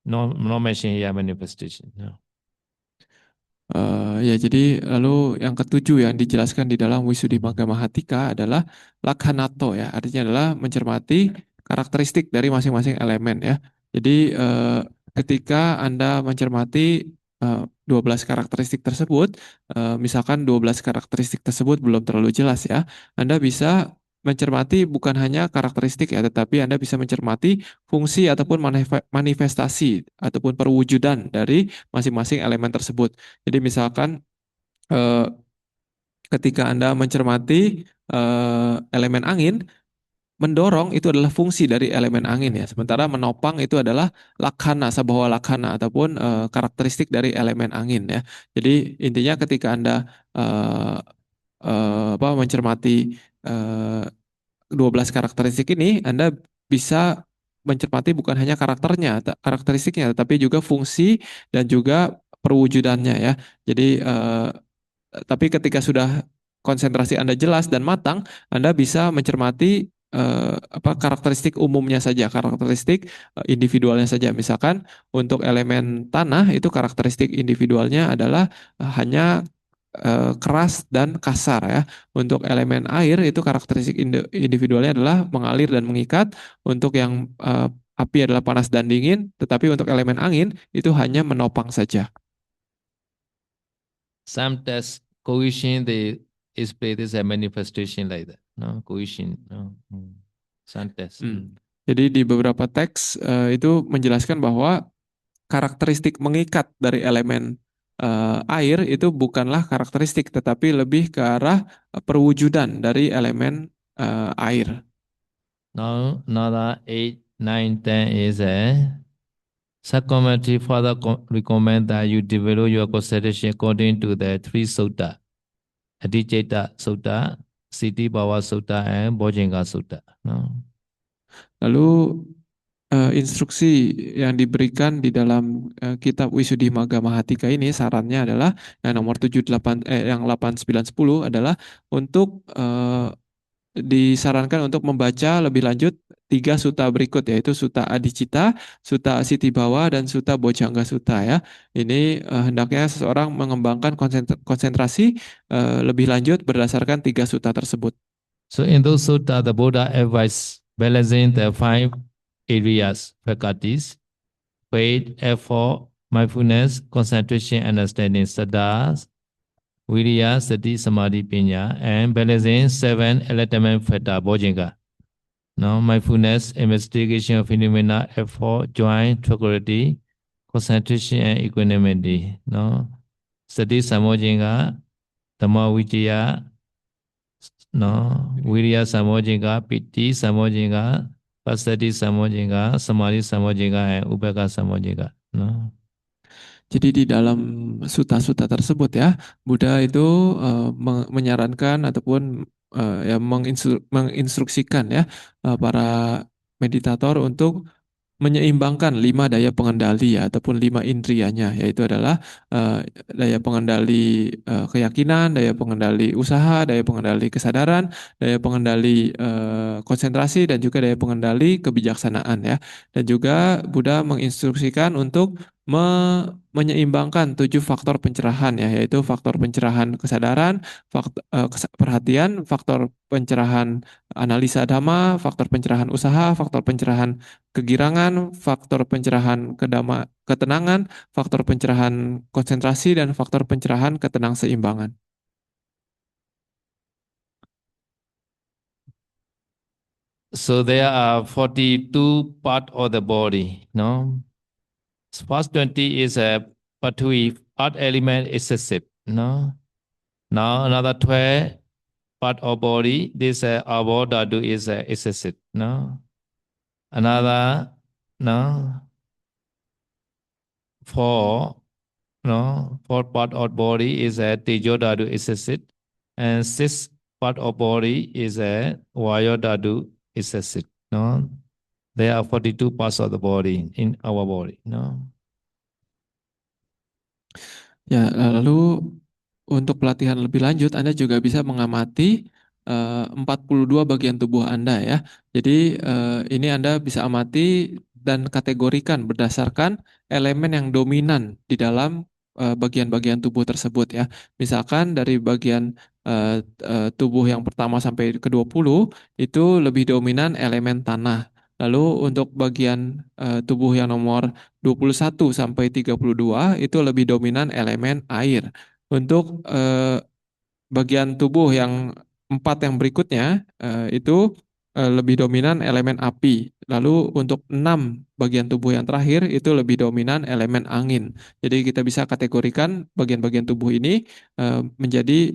No mention here manifestation. No. Ya, jadi lalu yang ketujuh yang dijelaskan di dalam Wisudimagga Mahatthika adalah lakhanato ya, artinya adalah mencermati karakteristik dari masing-masing elemen ya. Jadi ketika Anda mencermati 12 karakteristik tersebut, misalkan 12 karakteristik tersebut belum terlalu jelas ya, Anda bisa mencermati bukan hanya karakteristik ya, tetapi Anda bisa mencermati fungsi ataupun manifestasi ataupun perwujudan dari masing-masing elemen tersebut. Jadi misalkan ketika Anda mencermati elemen angin, mendorong itu adalah fungsi dari elemen angin ya. Sementara menopang itu adalah lakhana, sabhawa lakhana ataupun karakteristik dari elemen angin ya. Jadi intinya ketika Anda mencermati 12 karakteristik ini, Anda bisa mencermati bukan hanya karakteristiknya, tetapi juga fungsi dan juga perwujudannya ya. Jadi tapi ketika sudah konsentrasi Anda jelas dan matang, Anda bisa mencermati karakteristik umumnya saja, karakteristik individualnya saja. Misalkan untuk elemen tanah itu karakteristik individualnya adalah hanya keras dan kasar ya. Untuk elemen air itu karakteristik individualnya adalah mengalir dan mengikat. Untuk yang api adalah panas dan dingin, tetapi untuk elemen angin itu hanya menopang saja. Some tests cohesion they display this a manifestation like that. No cohesion. No. Some tests. Jadi di beberapa teks itu menjelaskan bahwa karakteristik mengikat dari elemen air itu bukanlah karakteristik, tetapi lebih ke arah perwujudan dari elemen air. Now, another 8, 9, 10 is a subcommittee further recommend that you develop your concentration according to the three sutta, Adhijeta Sutta, Siti Bhava Sutta, and Bojjhanga Sutta. No? Lalu instruksi yang diberikan di dalam kitab Wisudimagga Mahatthika ini sarannya adalah yang nomor 7, 8, yang 8, 9, 10 adalah untuk disarankan untuk membaca lebih lanjut 3 sutta berikut, yaitu Sutta Adhicita, Sutta Sitibhawa, dan Sutta Bojjhanga Sutta ya. Ini hendaknya seseorang mengembangkan konsentrasi lebih lanjut berdasarkan 3 sutta tersebut. So in those sutta, the Buddha advised balancing the 5 areas, faculties, faith, effort, mindfulness, concentration, understanding, saddha, Viriya, Sati, Samadhi, Pinya, and balancing 7 element factor, Bojjhanga. Now, mindfulness, investigation of phenomena, effort, joy, tranquility, concentration, and equanimity. No, Sati, Samojjhanga, Dhamma, Vijaya, no, Viriya, Samojjhanga, Piti, Samojjhanga, Passaddhi, Samojjhanga, Samadhi, Samojjhanga, and Upekkha, Samojjhanga. No. Jadi di dalam sutta-sutta tersebut ya, Buddha itu menyarankan ataupun ya menginstruksikan ya para meditator untuk menyeimbangkan 5 daya pengendali ya, ataupun 5 indrianya, yaitu adalah daya pengendali keyakinan, daya pengendali usaha, daya pengendali kesadaran, daya pengendali konsentrasi, dan juga daya pengendali kebijaksanaan ya. Dan juga Buddha menginstruksikan untuk menyeimbangkan 7 faktor pencerahan ya, yaitu faktor pencerahan kesadaran, perhatian, faktor pencerahan analisa dhamma, faktor pencerahan usaha, faktor pencerahan kegirangan, faktor pencerahan ketenangan, faktor pencerahan konsentrasi, dan faktor pencerahan ketenangseimbangan. So there are 42 part of the body, no? First 20 is a Pathui, earth element excessive, no? Now another 12 part of body, this Avadadu is excessive, no? Another, no? Four, no? Fourth part of body is a Tejodadu excessive, and sixth part of body is a Vayodadu excessive, no? There are 42 parts of the body in our body, no? Ya, lalu untuk pelatihan lebih lanjut, Anda juga bisa mengamati 42 bagian tubuh Anda ya. Jadi ini Anda bisa amati dan kategorikan berdasarkan elemen yang dominan di dalam bagian-bagian tubuh tersebut ya. Misalkan dari bagian tubuh yang pertama sampai ke 20 itu lebih dominan elemen tanah. Lalu untuk bagian tubuh yang nomor 21 sampai 32 itu lebih dominan elemen air. Untuk bagian tubuh yang 4 yang berikutnya itu lebih dominan elemen api. Lalu untuk 6 bagian tubuh yang terakhir itu lebih dominan elemen angin. Jadi kita bisa kategorikan bagian-bagian tubuh ini menjadi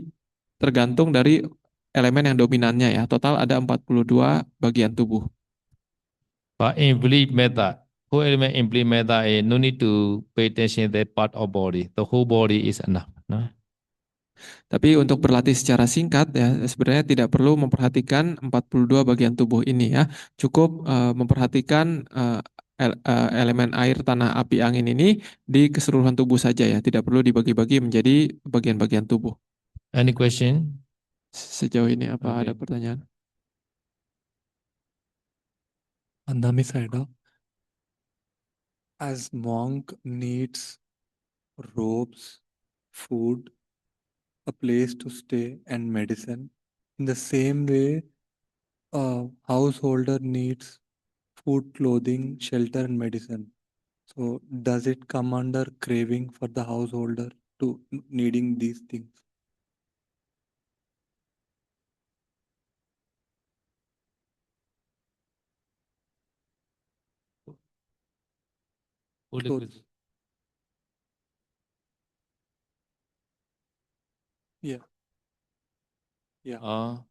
tergantung dari elemen yang dominannya ya. Total ada 42 bagian tubuh. But in belief method, whole element in belief method, no need to pay attention to that part of body. The whole body is enough, no? Tapi untuk berlatih secara singkat ya sebenarnya tidak perlu memperhatikan 42 bagian tubuh ini ya. Cukup memperhatikan elemen air, tanah, api, angin ini di keseluruhan tubuh saja ya. Tidak perlu dibagi-bagi menjadi bagian-bagian tubuh. Any question? Sejauh ini apa ada Okay. pertanyaan? Andami Saida, as monk needs robes, food, a place to stay, and medicine, in the same way, a householder needs food, clothing, shelter, and medicine. So, does it come under craving for the householder to needing these things? Clothes. Yeah. Yeah.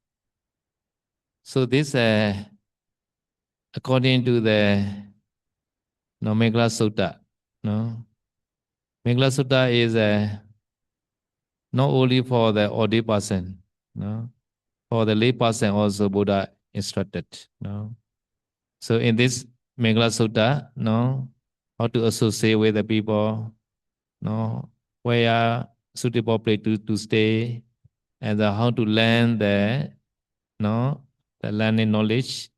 So this, according to the Megala Sutta, no? Megala Sutta is not only for the ordained person, no? For the lay person also Buddha instructed, no? So in this Megala Sutta, no, how to associate with the people, no, where suitable place to stay, and how to learn the, no, the learning knowledge,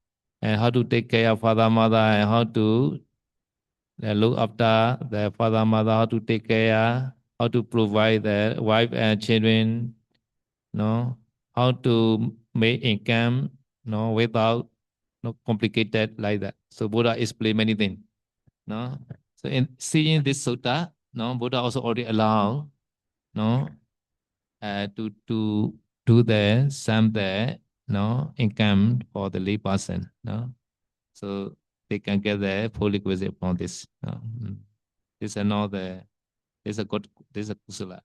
and how to take care of father, mother, and how to look after the father, mother, how to take care, how to provide the wife and children, no, how to make income, no, without no complicated like that. So Buddha explained many things, no. So in seeing this sutta, no, Buddha also already allow, no, to do the some the, no, income for the lay person, no. So they can get the full requisite from this. No? This is not the, this is a good, this is a kusala.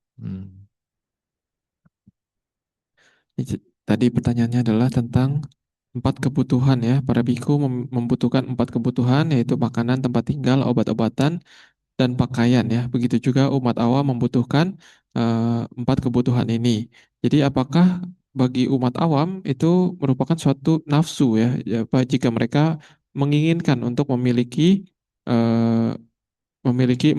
Tadi pertanyaannya adalah tentang 4 kebutuhan ya. Para biku membutuhkan 4 kebutuhan yaitu makanan, tempat tinggal, obat-obatan, dan pakaian ya. Begitu juga umat awam membutuhkan 4 kebutuhan ini. Jadi apakah bagi umat awam itu merupakan suatu nafsu ya, jika mereka menginginkan untuk memiliki 4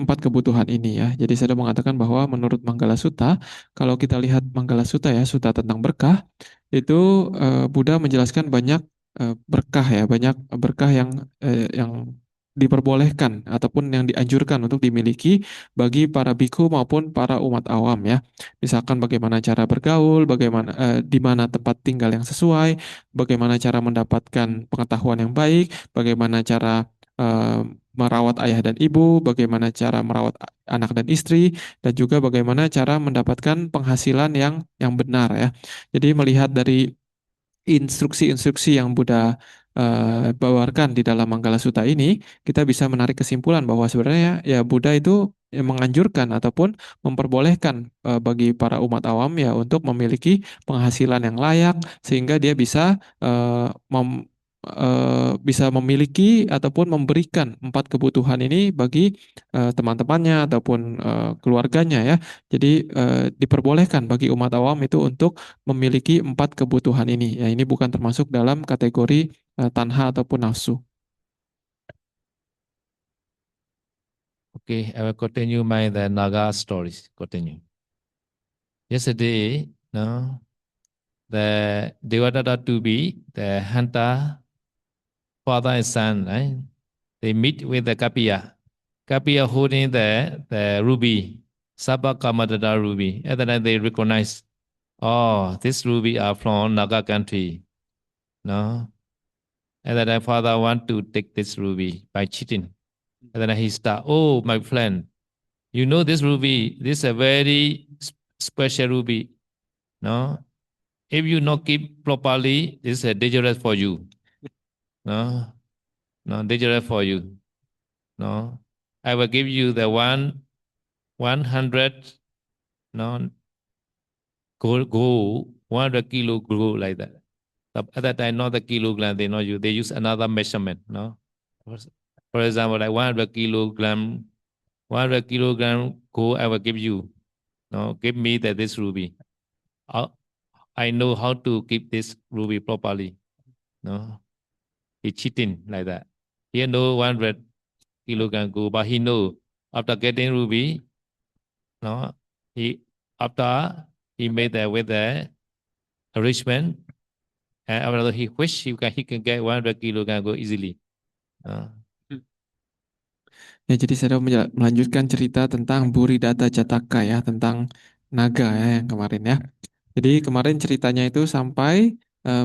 kebutuhan ini ya. Jadi saya mengatakan bahwa menurut Manggala Sutta, kalau kita lihat Manggala Sutta ya, Sutta tentang berkah, itu Buddha menjelaskan banyak berkah ya, banyak berkah yang diperbolehkan ataupun yang dianjurkan untuk dimiliki bagi para bikhu maupun para umat awam ya. Misalkan bagaimana cara bergaul, bagaimana di mana tempat tinggal yang sesuai, bagaimana cara mendapatkan pengetahuan yang baik, bagaimana cara merawat ayah dan ibu, bagaimana cara merawat anak dan istri, dan juga bagaimana cara mendapatkan penghasilan yang benar ya. Jadi melihat dari instruksi-instruksi yang Buddha bawarkan di dalam Manggala Sutta ini, kita bisa menarik kesimpulan bahwa sebenarnya ya Buddha itu menganjurkan ataupun memperbolehkan bagi para umat awam ya untuk memiliki penghasilan yang layak sehingga dia bisa bisa memiliki ataupun memberikan empat kebutuhan ini bagi teman-temannya ataupun keluarganya ya. Jadi diperbolehkan bagi umat awam itu untuk memiliki empat kebutuhan ini. Ya, ini bukan termasuk dalam kategori tanha ataupun nafsu. Okay, I will continue my the Naga stories. Continue. Yesterday, no, the Devadatta to be the hunter, father and son, right? They meet with the Kapiya. Kapiya holding the ruby, Sabha Kamadada ruby. At that time they recognize, oh, this ruby are from Naga country. No. At that time, father want to take this ruby by cheating. And then he start, oh, my friend, you know this ruby, this is a very special ruby. No, if you not keep properly, this is dangerous for you. No, no, dangerous for you. No, I will give you the 100, no, gold, 100 kilo gold like that. At that time, not the kilogram, they use another measurement. No, for example, like 100 kilogram, 100 kilogram gold, I will give you. No, give me this ruby. I know how to keep this ruby properly. No, he cheating like that. He know 100 kilogram gold, but he know after getting ruby, no, after he made that with the arrangement, and after he wish he can get 100 kilogram gold easily. Ya, jadi saya melanjutkan cerita tentang Buridata Jataka ya, tentang naga ya yang kemarin ya. Jadi kemarin ceritanya itu sampai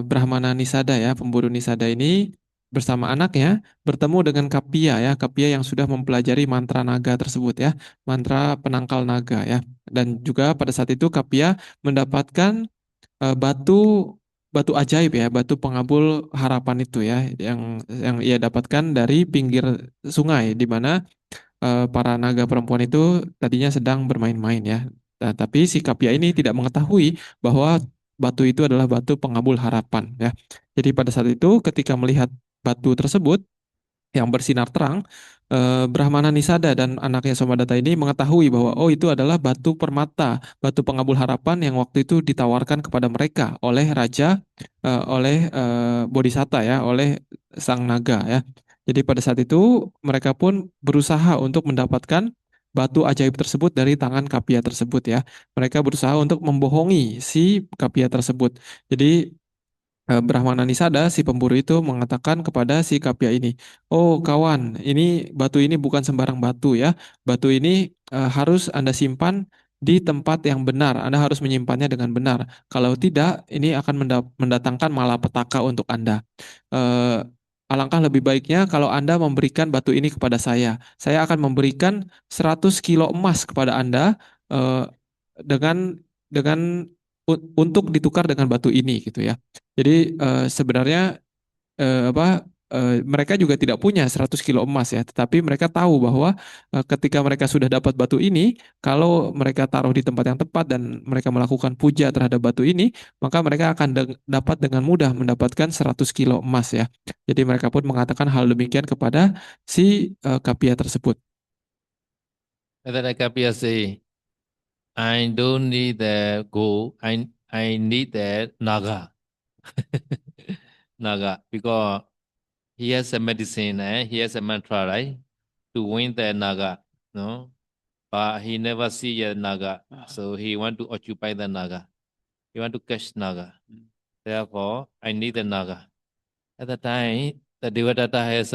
Brahmana Nisada ya, pemburu Nisada ini bersama anaknya bertemu dengan Kapia ya, Kapia yang sudah mempelajari mantra naga tersebut ya, mantra penangkal naga ya. Dan juga pada saat itu Kapia mendapatkan batu batu ajaib ya, batu pengabul harapan itu ya, yang ia dapatkan dari pinggir sungai di mana para naga perempuan itu tadinya sedang bermain-main ya. Nah, tapi si Kapia ini tidak mengetahui bahwa batu itu adalah batu pengabul harapan ya. Jadi pada saat itu ketika melihat batu tersebut yang bersinar terang, Brahmana Nisada dan anaknya Somadatta ini mengetahui bahwa oh itu adalah batu permata, batu pengabul harapan yang waktu itu ditawarkan kepada mereka oleh raja, oleh Bodhisatta ya, oleh sang naga ya. Jadi pada saat itu mereka pun berusaha untuk mendapatkan batu ajaib tersebut dari tangan Kapia tersebut ya. Mereka berusaha untuk membohongi si Kapia tersebut. Jadi Brahmana Nisada, si pemburu itu mengatakan kepada si Kapia ini, oh kawan, ini batu ini bukan sembarang batu ya. Batu ini harus Anda simpan di tempat yang benar. Anda harus menyimpannya dengan benar. Kalau tidak, ini akan mendatangkan malapetaka untuk Anda. Eh, Alangkah lebih baiknya kalau Anda memberikan batu ini kepada saya. Saya akan memberikan 100 kilo emas kepada Anda eh, dengan untuk ditukar dengan batu ini gitu ya. Jadi sebenarnya mereka juga tidak punya 100 kilo emas ya, tetapi mereka tahu bahwa ketika mereka sudah dapat batu ini, kalau mereka taruh di tempat yang tepat dan mereka melakukan puja terhadap batu ini, maka mereka akan dapat dengan mudah mendapatkan 100 kilo emas ya. Jadi mereka pun mengatakan hal demikian kepada si Kapia tersebut. And then Kapia say, I don't need the gold. I need the naga. Naga, because he has a medicine, he has a mantra, right? To win the naga, no? But he never see a naga. So he want to occupy the naga. He want to catch naga. Therefore, I need the naga. At the time, the Devadatta has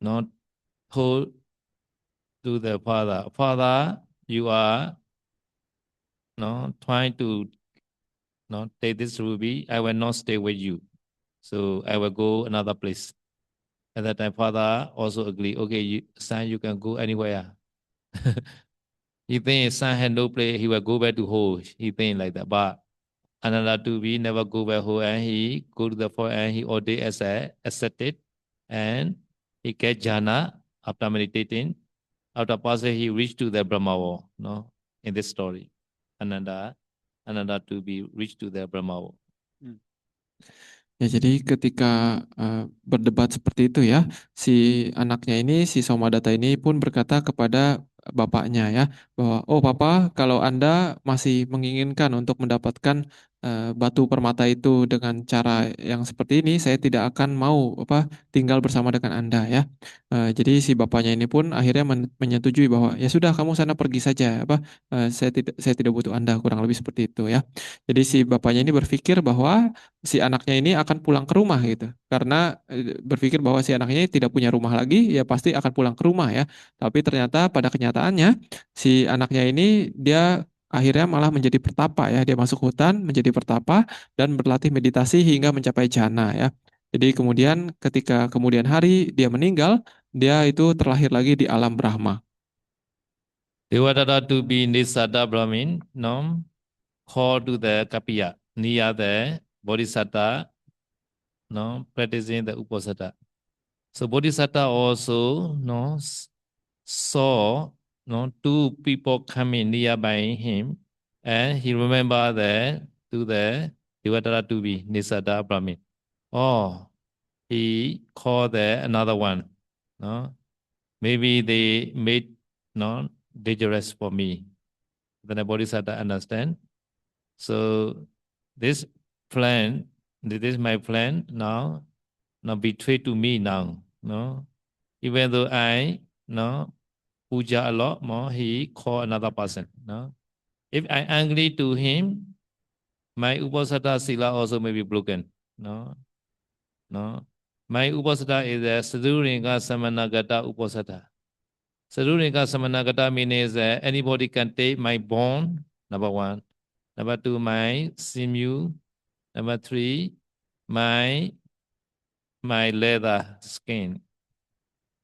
not told to the father, Father, you are trying to take this ruby. I will not stay with you. So I will go another place. At that time, father also agree. Okay, son, you can go anywhere. He think his son had no place. He will go back to home. He think like that. But another to be never go back home, and he go to the forest and he ordained as a ascetic, and he get jhana after meditating. After passing, he reached to the Brahma world. In this story, Ananda to be reached to the Brahma world. Ya, jadi ketika berdebat seperti itu ya, si anaknya ini, si Somadatta ini pun berkata kepada bapaknya ya, bahwa oh papa, kalau Anda masih menginginkan untuk mendapatkan batu permata itu dengan cara yang seperti ini, saya tidak akan mau tinggal bersama dengan Anda ya. Jadi si bapaknya ini pun akhirnya menyetujui bahwa ya sudah, kamu sana pergi saja, saya tidak butuh Anda, kurang lebih seperti itu ya. Jadi si bapaknya ini berpikir bahwa si anaknya ini akan pulang ke rumah gitu. Karena berpikir bahwa si anaknya ini tidak punya rumah lagi, ya pasti akan pulang ke rumah ya. Tapi ternyata pada kenyataannya si anaknya ini dia akhirnya malah menjadi pertapa ya. Dia masuk hutan menjadi pertapa dan berlatih meditasi hingga mencapai jhana ya. Jadi kemudian ketika kemudian hari dia meninggal, dia itu terlahir lagi di alam Brahma. Devadatta to be Nisada Brahmin, called to the Kapiya, near the Bodhisatta, practicing the Uposatha. So Bodhisatta also, saw, two people coming nearby him, and he remembered that to the Devadatta to be Nisada Brahmin. Oh, he called another one. Maybe they made dangerous for me. Then the Bodhisattva understand. So this is my plan now betrayed to me now. Even though I puja a lot more, he call another person. If I angry to him, my Uposatha sila also may be broken. My Uposatha is a Sadhuringa Samanagata Uposatha. Sadhuringa Samanagata means anybody can take my bone, number one. Number two, my sinew. Number three, my leather skin.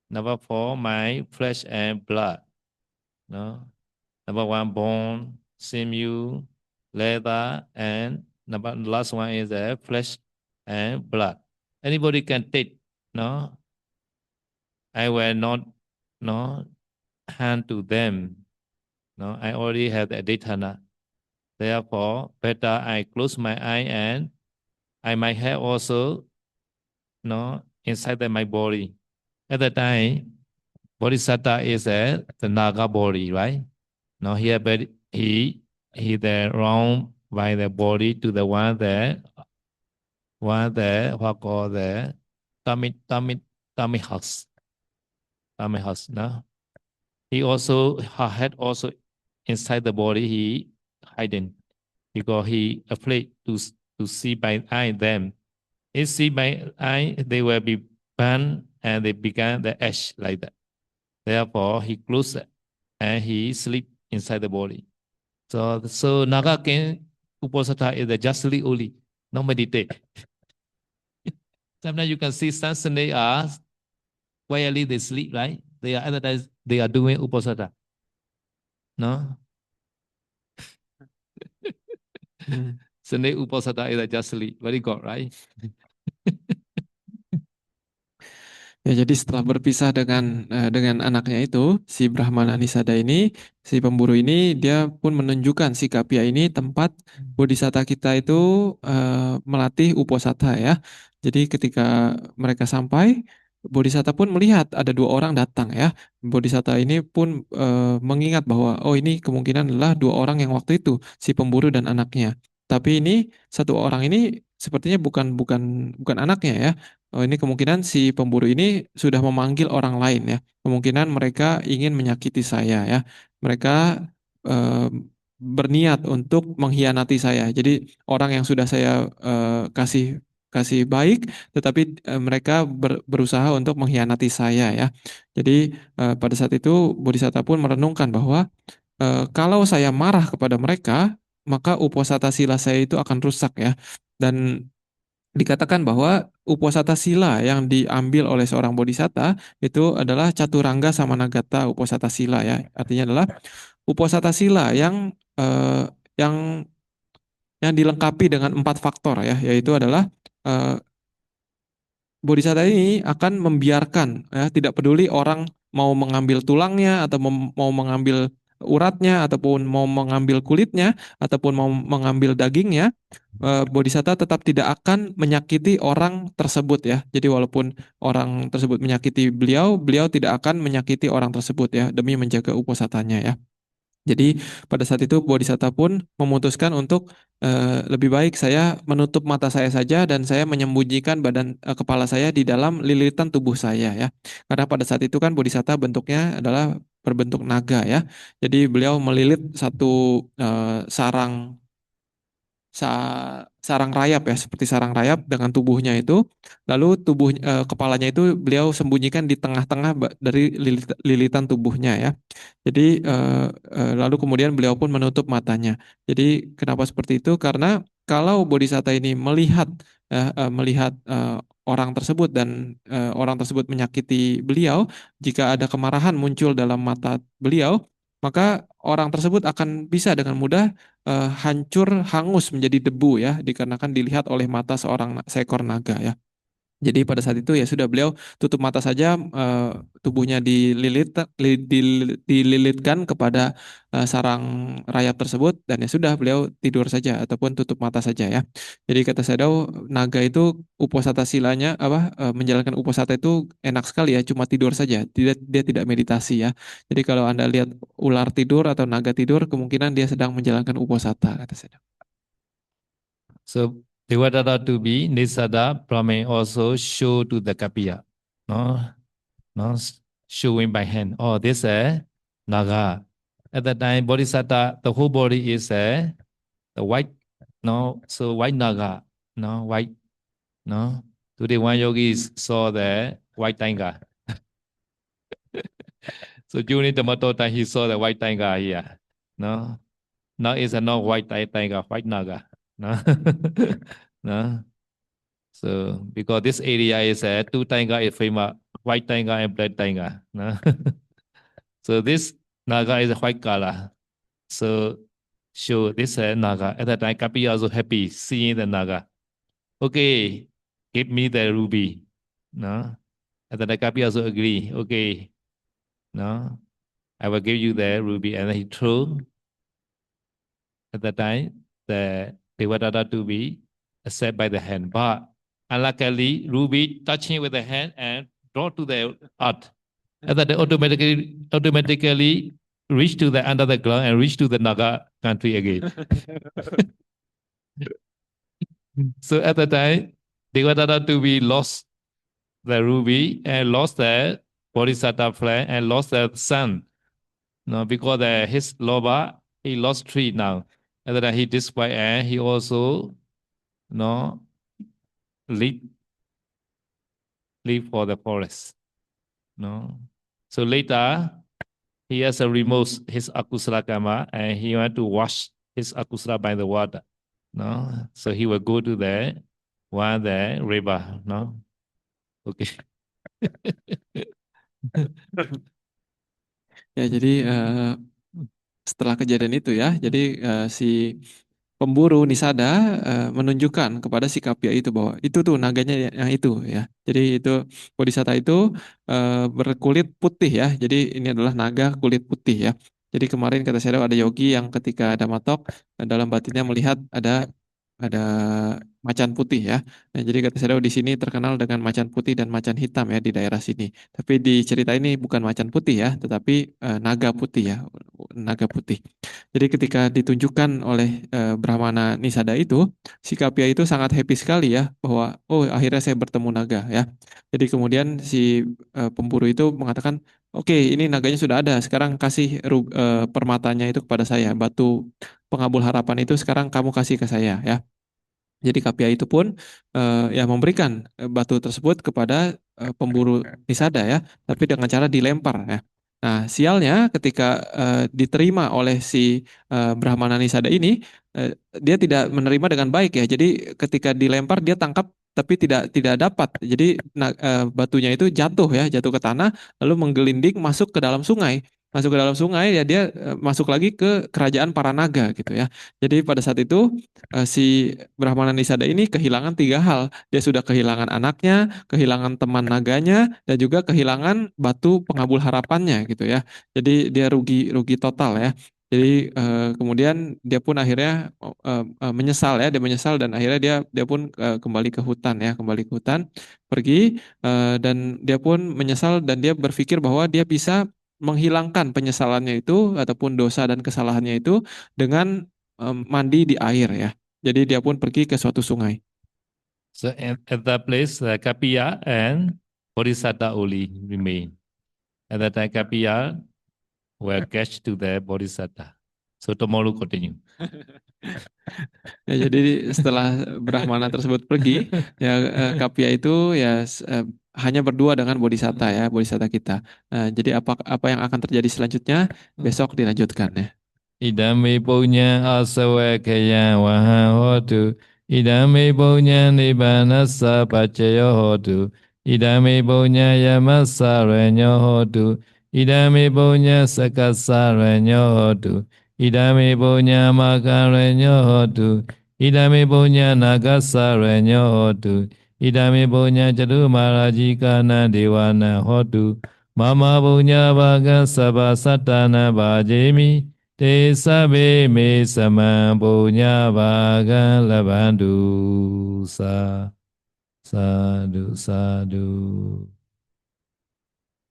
Number four, my flesh and blood. Number one, bone, sinew, leather, and last one is flesh and blood. Anybody can take. I will not hand to them. I already have the aditana. Therefore, better I close my eye and I might have also inside my body. At the time, Bodhisattva is the Naga body, right? Now here, but he the wrong by the body to the one what called the tummy house. Tummy house. No? He also her head also inside the body he hidden because he afraid to see by eye them. If see by eye, they will be burned and they began the ash like that. Therefore, he closed and he sleep inside the body. So Naga Ken Uposatha is the just sleep only, not meditate. Sometimes you can see some snake are quietly they sleep, right? They are advertised, they are doing Uposatha. No? Snake Uposatha is just sleep. Very good, right? Ya, jadi setelah berpisah dengan anaknya itu, si Brahmana Nisada ini, si pemburu ini, dia pun menunjukkan si Kapia ini tempat Bodhisatta kita itu melatih Uposatha ya. Jadi ketika mereka sampai, Bodhisatta pun melihat ada dua orang datang ya. Bodhisatta ini pun mengingat bahwa oh ini kemungkinan adalah dua orang yang waktu itu, si pemburu dan anaknya. Tapi ini satu orang ini sepertinya bukan anaknya ya. Oh, ini kemungkinan si pemburu ini sudah memanggil orang lain ya. Kemungkinan mereka ingin menyakiti saya ya. Mereka berniat untuk mengkhianati saya. Jadi orang yang sudah saya kasih baik, tetapi mereka berusaha untuk mengkhianati saya ya. Jadi pada saat itu Bodhisatta pun merenungkan bahwa kalau saya marah kepada mereka, maka uposatha sila saya itu akan rusak ya. Dan dikatakan bahwa uposatha sila yang diambil oleh seorang bodhisatta itu adalah Caturangga Samanagata uposatha sila ya. Artinya adalah uposatha sila yang dilengkapi dengan 4 faktor ya, yaitu adalah eh, bodhisatta ini akan membiarkan ya, tidak peduli orang mau mengambil tulangnya atau mau mengambil uratnya ataupun mau mengambil kulitnya ataupun mau mengambil dagingnya, bodhisatta tetap tidak akan menyakiti orang tersebut ya. Jadi walaupun orang tersebut menyakiti beliau, beliau tidak akan menyakiti orang tersebut ya demi menjaga uposatanya ya. Jadi pada saat itu Bodhisatta pun memutuskan untuk lebih baik saya menutup mata saya saja dan saya menyembunyikan kepala saya di dalam lilitan tubuh saya ya. Karena pada saat itu kan Bodhisatta bentuknya adalah berbentuk naga ya. Jadi beliau melilit satu sarang rayap ya, seperti sarang rayap dengan tubuhnya itu. Lalu kepalanya itu beliau sembunyikan di tengah-tengah dari lilitan tubuhnya ya. Jadi lalu kemudian beliau pun menutup matanya. Jadi kenapa seperti itu? Karena kalau Bodhisatta ini melihat orang tersebut dan orang tersebut menyakiti beliau, jika ada kemarahan muncul dalam mata beliau, maka orang tersebut akan bisa dengan mudah hancur, hangus menjadi debu ya, dikarenakan dilihat oleh mata seekor naga ya. Jadi pada saat itu ya sudah beliau tutup mata saja, tubuhnya dililitkan kepada sarang rayap tersebut dan ya sudah beliau tidur saja ataupun tutup mata saja ya. Jadi kata Sadao, naga itu uposatha silanya menjalankan uposatha itu enak sekali ya, cuma tidur saja, dia tidak meditasi ya. Jadi kalau Anda lihat ular tidur atau naga tidur, kemungkinan dia sedang menjalankan uposatha kata Sadao. So Devadatta to be Nisada Brahmin also show to the Kapiya. No, no, showing by hand. Oh, this is Naga. At that time, Bodhisatta, the whole body is the white, no, so white Naga, no, white, no. Today one yogi saw the white tiger. So during the Mato time, he saw the white tiger here. No, now it's a not white tiger, white Naga. No, no. So because this area is a two tiger is famous, white tiger and black tiger. No? So this Naga is a white color. So show this Naga. At that time, Kapi also happy seeing the Naga. Okay, give me the ruby. No. At that time, Kapi also agree. Okay, no, I will give you the ruby. And then he threw. At that time, the Devadatta to be accepted by the hand. But unluckily, ruby touching with the hand and draw to the earth. And then they automatically reach to the under the ground and reach to the Naga country again. So at the time, Devadatta to be lost the ruby and lost the Bodhisattva flame and lost the sun. No, because his loba, he lost three now. And then he destroyed and he also leave for the forest. No. So later, he has removed his akusala karma and he went to wash his akusala by the water. No. So he will go to the river. No. Okay. Ya, jadi setelah kejadian itu ya, jadi si pemburu Nisada menunjukkan kepada si Kapia itu bahwa itu tuh naganya yang itu ya. Jadi itu Bodhisatta itu berkulit putih ya. Jadi ini adalah naga kulit putih ya. Jadi kemarin kata Shadow ada yogi yang ketika ada matok dalam batinnya melihat ada macan putih ya. Nah, jadi kata Shadow di sini terkenal dengan macan putih dan macan hitam ya di daerah sini. Tapi di cerita ini bukan macan putih ya, tetapi naga putih ya, naga putih. Jadi ketika ditunjukkan oleh Brahmana Nisada itu, si Kapia itu sangat happy sekali ya bahwa oh akhirnya saya bertemu naga ya. Jadi kemudian si pemburu itu mengatakan, oke, ini naganya sudah ada, sekarang kasih permatanya itu kepada saya, batu pengabul harapan itu sekarang kamu kasih ke saya ya. Jadi Kapia itu pun ya memberikan batu tersebut kepada pemburu Nisada ya, tapi dengan cara dilempar ya. Nah, sialnya ketika diterima oleh si Brahmana Nisada ini, dia tidak menerima dengan baik ya. Jadi ketika dilempar dia tangkap tapi tidak dapat. Jadi batunya itu jatuh ya, jatuh ke tanah lalu menggelinding masuk ke dalam sungai. Masuk ke dalam sungai ya dia masuk lagi ke kerajaan para naga gitu ya. Jadi pada saat itu si Brahmana Nisada ini kehilangan tiga hal. Dia sudah kehilangan anaknya, kehilangan teman naganya, dan juga kehilangan batu pengabul harapannya gitu ya. Jadi dia rugi rugi total ya. Jadi kemudian dia pun akhirnya menyesal ya, dia menyesal dan akhirnya dia pun kembali ke hutan ya, kembali ke hutan, pergi dan dia pun menyesal dan dia berpikir bahwa dia bisa menghilangkan penyesalannya itu ataupun dosa dan kesalahannya itu dengan mandi di air ya. Jadi dia pun pergi ke suatu sungai. So at that place, Kapila and Bodhisatta only remain. At that time, Kapila will catch to the Bodhisatta. So tomorrow continue. Ya, jadi setelah Brahmana tersebut pergi, ya Kapia itu ya hanya berdua dengan Bodhisatta ya, Bodhisatta kita. Jadi apa yang akan terjadi selanjutnya besok dilanjutkan ya. Idame punya asawakaya waha hotu. Idame punya nibanasa pacayo hotu. Idame punya yamasa renyo hotu. Idame punya sakasa renyo hotu. Idame punya maka renyo hotu. Idame punya nagasa renyo hotu. Idame punya jadu marajika na dewana hotu. Mama punya baga sabasatana bajemi. Te sabe me sama punya baga labandu sa sadu sadu.